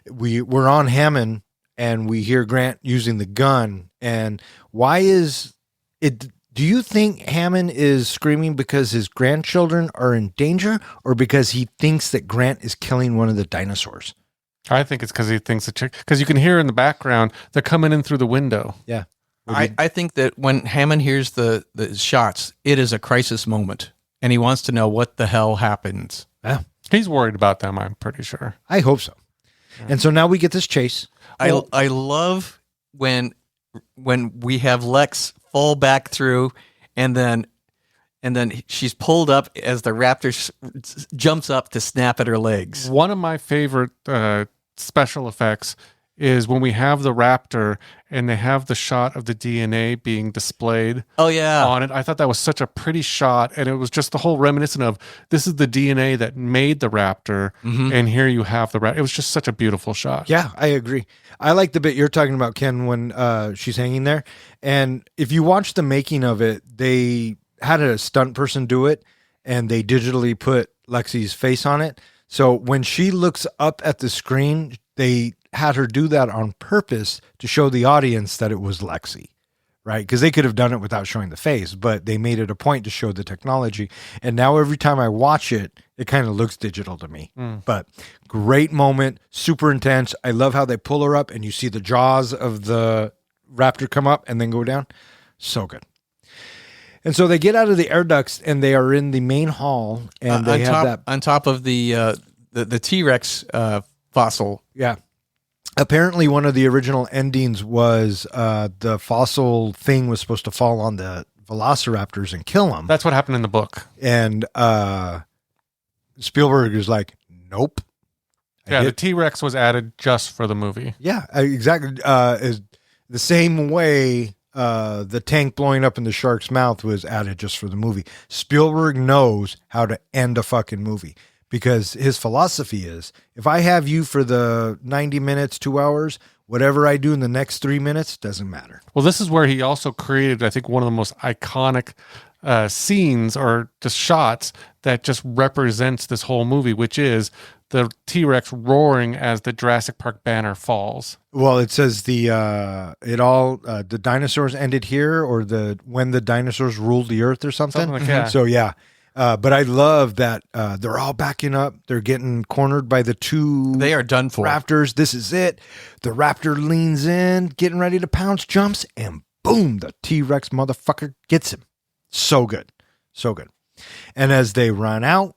we're on Hammond and we hear Grant using the gun. And why is it? Do you think Hammond is screaming because his grandchildren are in danger, or because he thinks that Grant is killing one of the dinosaurs? I think it's because he thinks because you can hear in the background, they're coming in through the window. Yeah. I think that when Hammond hears the shots, it is a crisis moment, and he wants to know what the hell happens. Yeah. He's worried about them, I'm pretty sure. I hope so. And so now we get this chase. I love when we have Lex fall back through, and then she's pulled up as the raptor jumps up to snap at her legs. One of my favorite special effects is when we have the raptor and they have the shot of the DNA being displayed Oh yeah. on it. I thought that was such a pretty shot, and it was just the whole reminiscent of this is the DNA that made the raptor, and here you have the raptor. It was just such a beautiful shot. Yeah, I agree. I like the bit you're talking about, Ken, when she's hanging there. And if you watch the making of it, they had a stunt person do it, and they digitally put Lexi's face on it. So when she looks up at the screen, they had her do that on purpose to show the audience that it was Lexi, right? Because they could have done it without showing the face, but they made it a point to show the technology. And now every time I watch it, it kind of looks digital to me. But great moment, super intense. I love how they pull her up and you see the jaws of the raptor come up and then go down. So good. And so they get out of the air ducts and they are in the main hall, and they have that on top of the T-Rex fossil. Yeah. Apparently, one of the original endings was the fossil thing was supposed to fall on the velociraptors and kill them. That's what happened in the book. And Spielberg is like, nope. Yeah, the T-Rex was added just for the movie. Yeah, exactly. Is the same way the tank blowing up in the shark's mouth was added just for the movie. Spielberg knows how to end a fucking movie. Because his philosophy is, if I have you for the 90 minutes, 2 hours, whatever I do in the next 3 minutes doesn't matter. Well, this is where he also created, I think, one of the most iconic scenes or just shots that just represents this whole movie, which is the T-Rex roaring as the Jurassic Park banner falls. Well, it says the dinosaurs ended here, or when the dinosaurs ruled the earth or something. Something like that. So yeah. But I love that they're all backing up. They're getting cornered by the two. They are done for. Raptors. This is it. The raptor leans in, getting ready to pounce, jumps, and boom, the T-Rex motherfucker gets him. So good. So good. And as they run out,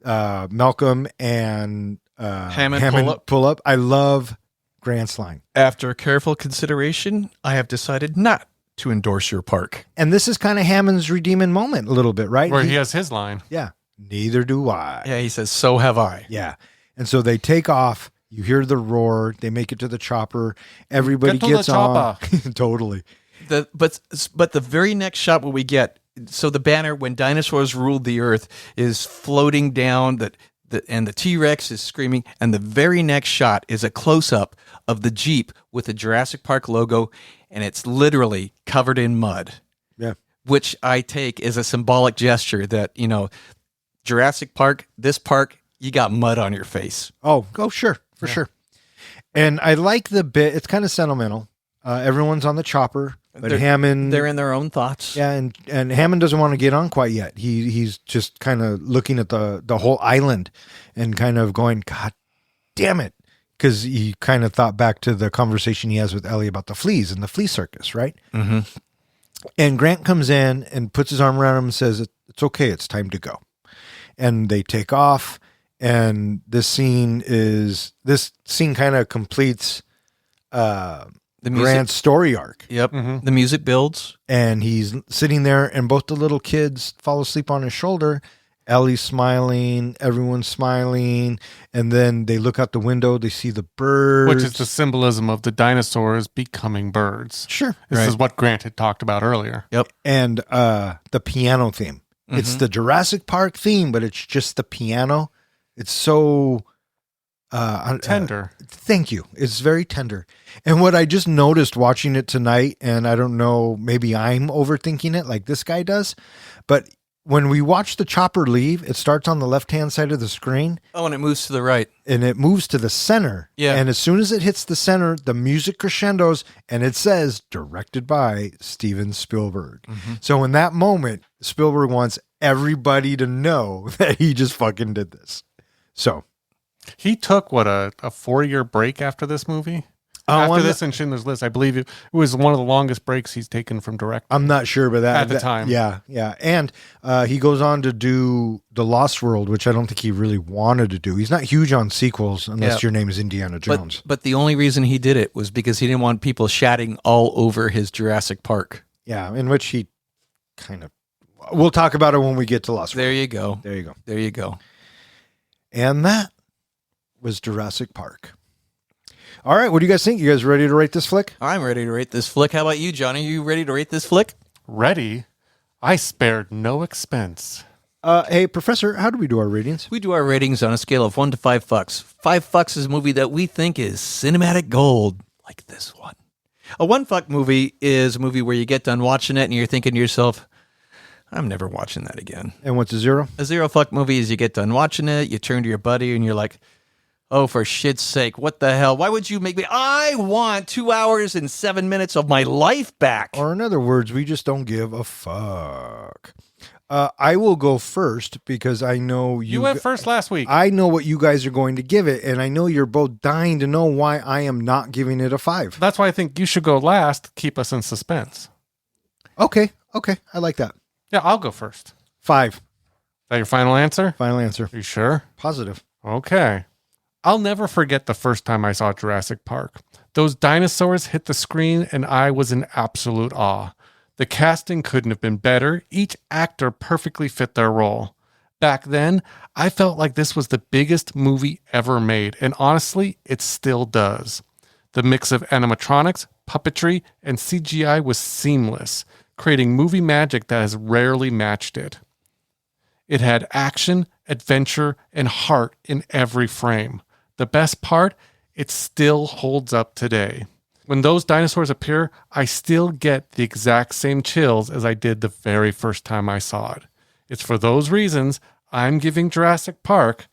Malcolm and Hammond pull up. I love Grant's line. After careful consideration, I have decided not to endorse your park. And this is kind of Hammond's redeeming moment a little bit, right? Where he has his line. Yeah. Neither do I. Yeah, he says, so have I. Yeah. And so they take off. You hear the roar. They make it to the chopper. Everybody Get to gets the on. chopper. Totally. But the very next shot what we get, so the banner, when dinosaurs ruled the earth, is floating down, and the T-Rex is screaming, and the very next shot is a close-up of the Jeep with the Jurassic Park logo, and it's literally covered in mud. Yeah. Which I take as a symbolic gesture that, Jurassic Park, this park, you got mud on your face. Oh, sure. For sure. And I like the bit. It's kind of sentimental. Everyone's on the chopper, but Hammond... They're in their own thoughts. Yeah, and Hammond doesn't want to get on quite yet. He's just kind of looking at the whole island and kind of going, God damn it. Because he kind of thought back to the conversation he has with Ellie about the fleas and the flea circus, right? Mm-hmm. And Grant comes in and puts his arm around him and says, it's okay, it's time to go. And they take off, and this scene kind of completes Grant's story arc. Yep. Mm-hmm. The music builds. And he's sitting there, and both the little kids fall asleep on his shoulder. Ellie's smiling, everyone's smiling, and then they look out the window, they see the birds. Which is the symbolism of the dinosaurs becoming birds. Sure. This is what Grant had talked about earlier. Yep. And the piano theme. Mm-hmm. It's the Jurassic Park theme, but it's just the piano. It's so... tender. Thank you. It's very tender. And what I just noticed watching it tonight, and I don't know, maybe I'm overthinking it like this guy does, but... when we watch the chopper leave, it starts on the left-hand side of the screen. Oh, and it moves to the right. And it moves to the center. Yeah. And as soon as it hits the center, the music crescendos, and it says, directed by Steven Spielberg. Mm-hmm. So in that moment, Spielberg wants everybody to know that he just fucking did this. So. He took, a 4-year break after this movie? After this and Schindler's List, I believe it was one of the longest breaks he's taken from directing. I'm not sure, but at the time. Yeah. And he goes on to do The Lost World, which I don't think he really wanted to do. He's not huge on sequels unless your name is Indiana Jones. But the only reason he did it was because he didn't want people shatting all over his Jurassic Park. Yeah, in which he kind of... We'll talk about it when we get to Lost World. There you go. There you go. And that was Jurassic Park. All right, what do you guys think? You guys ready to rate this flick? I'm ready to rate this flick. How about you, Johnny? Are you ready to rate this flick? Ready? I spared no expense. Hey, Professor, how do we do our ratings? We do our ratings on a scale of 1 to 5 fucks. 5 fucks is a movie that we think is cinematic gold, like this one. A 1 fuck movie is a movie where you get done watching it and you're thinking to yourself, I'm never watching that again. And what's a 0? A 0 fuck movie is you get done watching it, you turn to your buddy and you're like, Oh, for shit's sake. What the hell? Why would you make me? I want 2 hours and 7 minutes of my life back. Or in other words, we just don't give a fuck. I will go first because I know You went first last week. I know what you guys are going to give it, and I know you're both dying to know why I am not giving it a 5. That's why I think you should go last. Keep us in suspense. Okay. I like that. Yeah, I'll go first. 5. Is that your final answer? Final answer. Are you sure? Positive. Okay. I'll never forget the first time I saw Jurassic Park. Those dinosaurs hit the screen and I was in absolute awe. The casting couldn't have been better. Each actor perfectly fit their role. Back then, I felt like this was the biggest movie ever made, and honestly, it still does. The mix of animatronics, puppetry, and CGI was seamless, creating movie magic that has rarely matched it. It had action, adventure, and heart in every frame. The best part, it still holds up today. When those dinosaurs appear, I still get the exact same chills as I did the very first time I saw it. It's for those reasons I'm giving Jurassic Park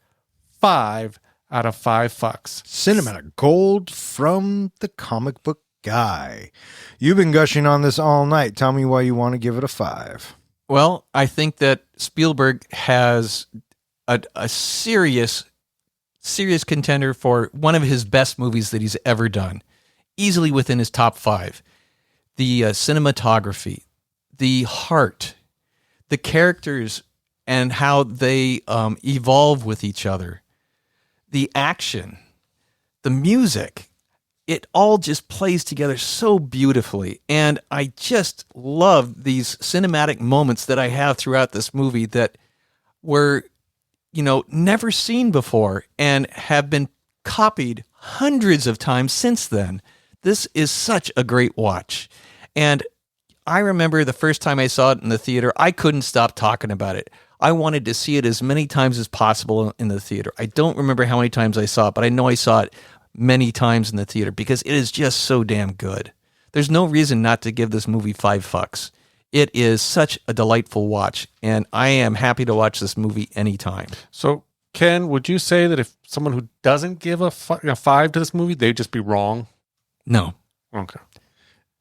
5 out of 5 fucks. Cinematic gold from the comic book guy. You've been gushing on this all night. Tell me why you want to give it a 5. Well, I think that Spielberg has a serious contender for one of his best movies that he's ever done. Easily within his top 5. The cinematography, the heart, the characters and how they evolve with each other, the action, the music, it all just plays together so beautifully. And I just love these cinematic moments that I have throughout this movie that were, never seen before and have been copied hundreds of times since then. This is such a great watch. And I remember the first time I saw it in the theater, I couldn't stop talking about it. I wanted to see it as many times as possible in the theater. I don't remember how many times I saw it, but I know I saw it many times in the theater because it is just so damn good. There's no reason not to give this movie 5 fucks. It is such a delightful watch, and I am happy to watch this movie anytime. So, Ken, would you say that if someone who doesn't give a 5 to this movie, they'd just be wrong? No. Okay.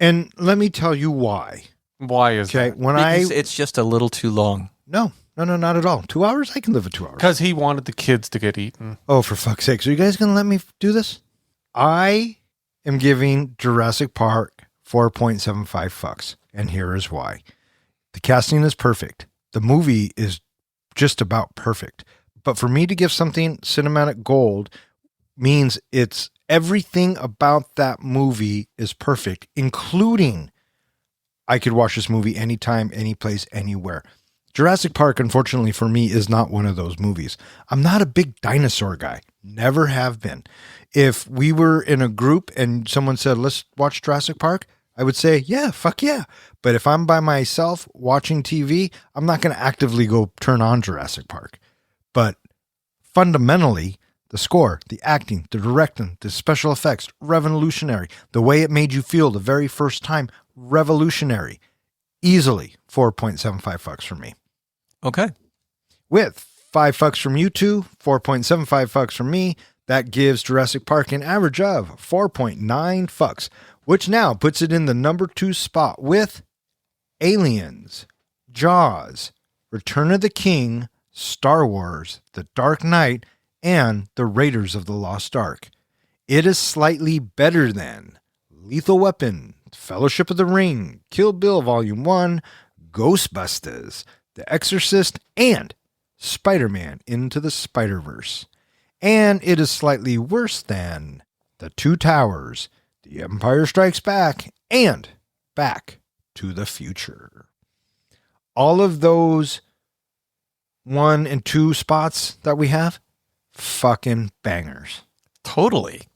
And let me tell you why. Why is Okay, that? It's just a little too long. No, not at all. 2 hours? I can live with 2 hours. Because he wanted the kids to get eaten. Oh, for fuck's sake. So you guys going to let me do this? I am giving Jurassic Park 4.75 fucks. And here is why. The casting is perfect. The movie is just about perfect. But for me to give something cinematic gold means it's everything about that movie is perfect, including I could watch this movie anytime, any place, anywhere. Jurassic Park, unfortunately for me, is not one of those movies. I'm not a big dinosaur guy. Never have been. If we were in a group and someone said, let's watch Jurassic Park, I would say, yeah, fuck yeah. But if I'm by myself watching TV, I'm not going to actively go turn on Jurassic Park. But fundamentally, the score, the acting, the directing, the special effects, revolutionary. The way it made you feel the very first time, revolutionary. Easily 4.75 fucks for me. Okay. With 5 fucks from you two, 4.75 fucks from me, that gives Jurassic Park an average of 4.9 fucks, which now puts it in the number 2 spot with Aliens, Jaws, Return of the King, Star Wars, The Dark Knight, and The Raiders of the Lost Ark. It is slightly better than Lethal Weapon, Fellowship of the Ring, Kill Bill Volume 1, Ghostbusters, The Exorcist, and Spider-Man Into the Spider-Verse. And it is slightly worse than The Two Towers, The Empire Strikes Back, and Back to the Future. All of those 1 and 2 spots that we have, fucking bangers. Totally.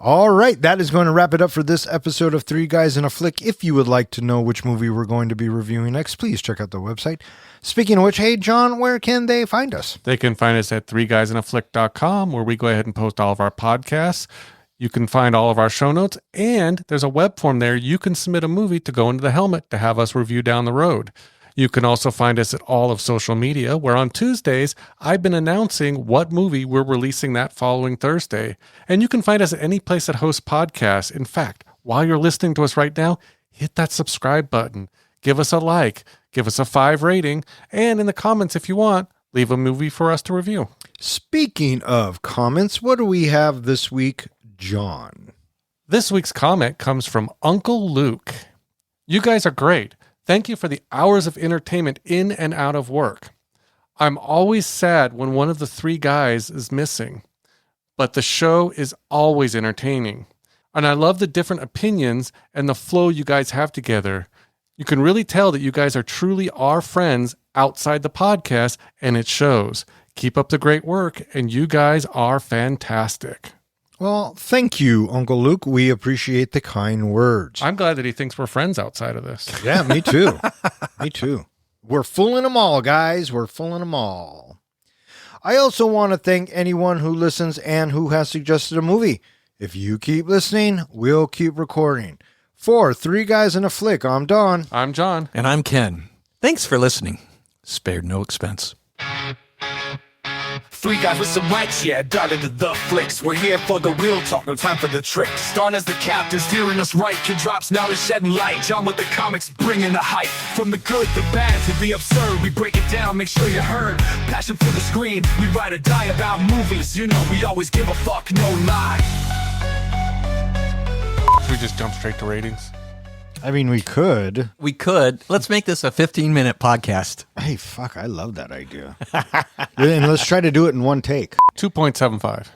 All right, that is going to wrap it up for this episode of Three Guys in a Flick. If you would like to know which movie we're going to be reviewing next, please check out the website. Speaking of which, hey, John, where can they find us? They can find us at 3guysinaflick.com, where we go ahead and post all of our podcasts. You can find all of our show notes, and there's a web form there. You can submit a movie to go into the helmet to have us review down the road. You can also find us at all of social media, where on Tuesdays, I've been announcing what movie we're releasing that following Thursday. And you can find us at any place that hosts podcasts. In fact, while you're listening to us right now, hit that subscribe button. Give us a like. Give us a 5 rating. And in the comments, if you want, leave a movie for us to review. Speaking of comments, what do we have this week, John? This week's comment comes from Uncle Luke. You guys are great. Thank you for the hours of entertainment in and out of work. I'm always sad when one of the 3 guys is missing, but the show is always entertaining. And I love the different opinions and the flow you guys have together. You can really tell that you guys are truly our friends outside the podcast, and it shows. Keep up the great work, and you guys are fantastic. Well, thank you, Uncle Luke. We appreciate the kind words. I'm glad that he thinks we're friends outside of this. Yeah, me too. Me too. We're fooling them all, guys. We're fooling them all. I also want to thank anyone who listens and who has suggested a movie. If you keep listening, we'll keep recording. For 3 Guys in a Flick, I'm Don. I'm John. And I'm Ken. Thanks for listening. Spared no expense. 3 guys with some mics, yeah, dug into the flicks. We're here for the real talk, no time for the tricks. Don as the captain, steering us right. Kid drops now is shedding light. John with the comics, bringing the hype. From the good, the bad, to the absurd, we break it down, make sure you heard. Passion for the screen, we ride or die about movies. You know we always give a fuck, no lie. Should we just jump straight to ratings? I mean, we could. We could. Let's make this a 15-minute podcast. Hey, fuck, I love that idea. And let's try to do it in one take. 2.75.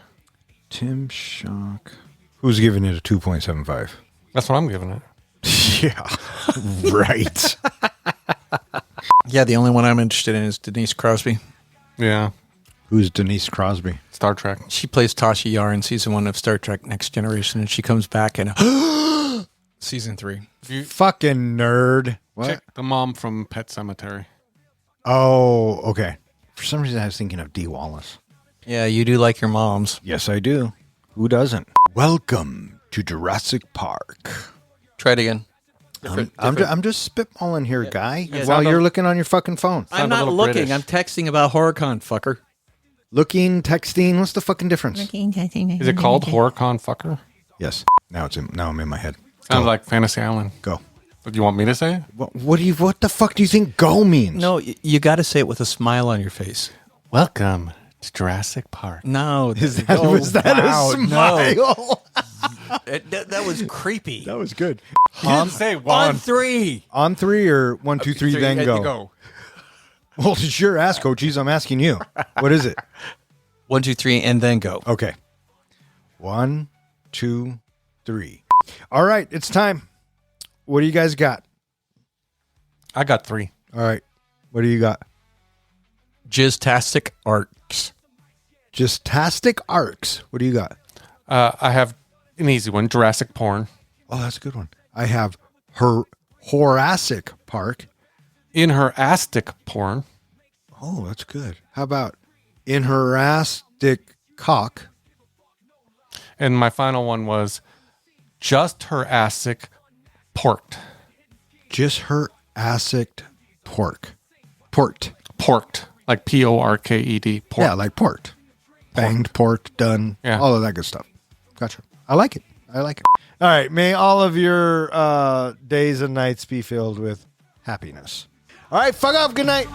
Tim Shock. Who's giving it a 2.75? That's what I'm giving it. Yeah, right. Yeah, the only one I'm interested in is Denise Crosby. Yeah. Who's Denise Crosby? Star Trek. She plays Tasha Yar in season 1 of Star Trek Next Generation, and she comes back in season 3. Fucking nerd. What? Check the mom from Pet Sematary. Oh, okay. For some reason, I was thinking of Dee Wallace. Yeah, you do like your moms. Yes, I do. Who doesn't? Welcome to Jurassic Park. Try it again. I'm just spitballing here, guy. Yeah, while you're looking on your fucking phone. I'm not looking. British. I'm texting about HorrorCon, fucker. Looking, texting. What's the fucking difference? Is it called HorrorCon Fucker? Yes. Now I'm in my head. Sounds like Fantasy Island. Go. But you want me to say it? What the fuck do you think go means? No, you got to say it with a smile on your face. Welcome to Jurassic Park. No. Was that a smile? No. That was creepy. That was good. You didn't say one. On 3. On 3 or 1, 2, 3, then you go. Well, it's your ass, coaches. I'm asking you. What is it? 1, 2, 3, and then go. Okay. 1, 2, 3. All right, it's time. What do you guys got? I got 3. All right. What do you got? Jizztastic Arcs. Jizztastic Arcs. What do you got? I have an easy one. Jurassic Porn. Oh, that's a good one. I have Jurassic Park. In her astic porn. Oh, that's good. How about in her astic cock? And my final one was just her astic porked. Just her astic pork. Porked. Porked. Like Porked. Porked. Yeah, like porked. Banged, porked, done. Yeah. All of that good stuff. Gotcha. I like it. All right. May all of your days and nights be filled with happiness. All right. Fuck off. Good night.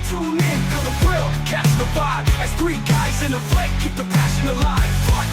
Tune in for the thrill, catch the vibe. As 3 guys in a flick, keep the passion alive. Fuck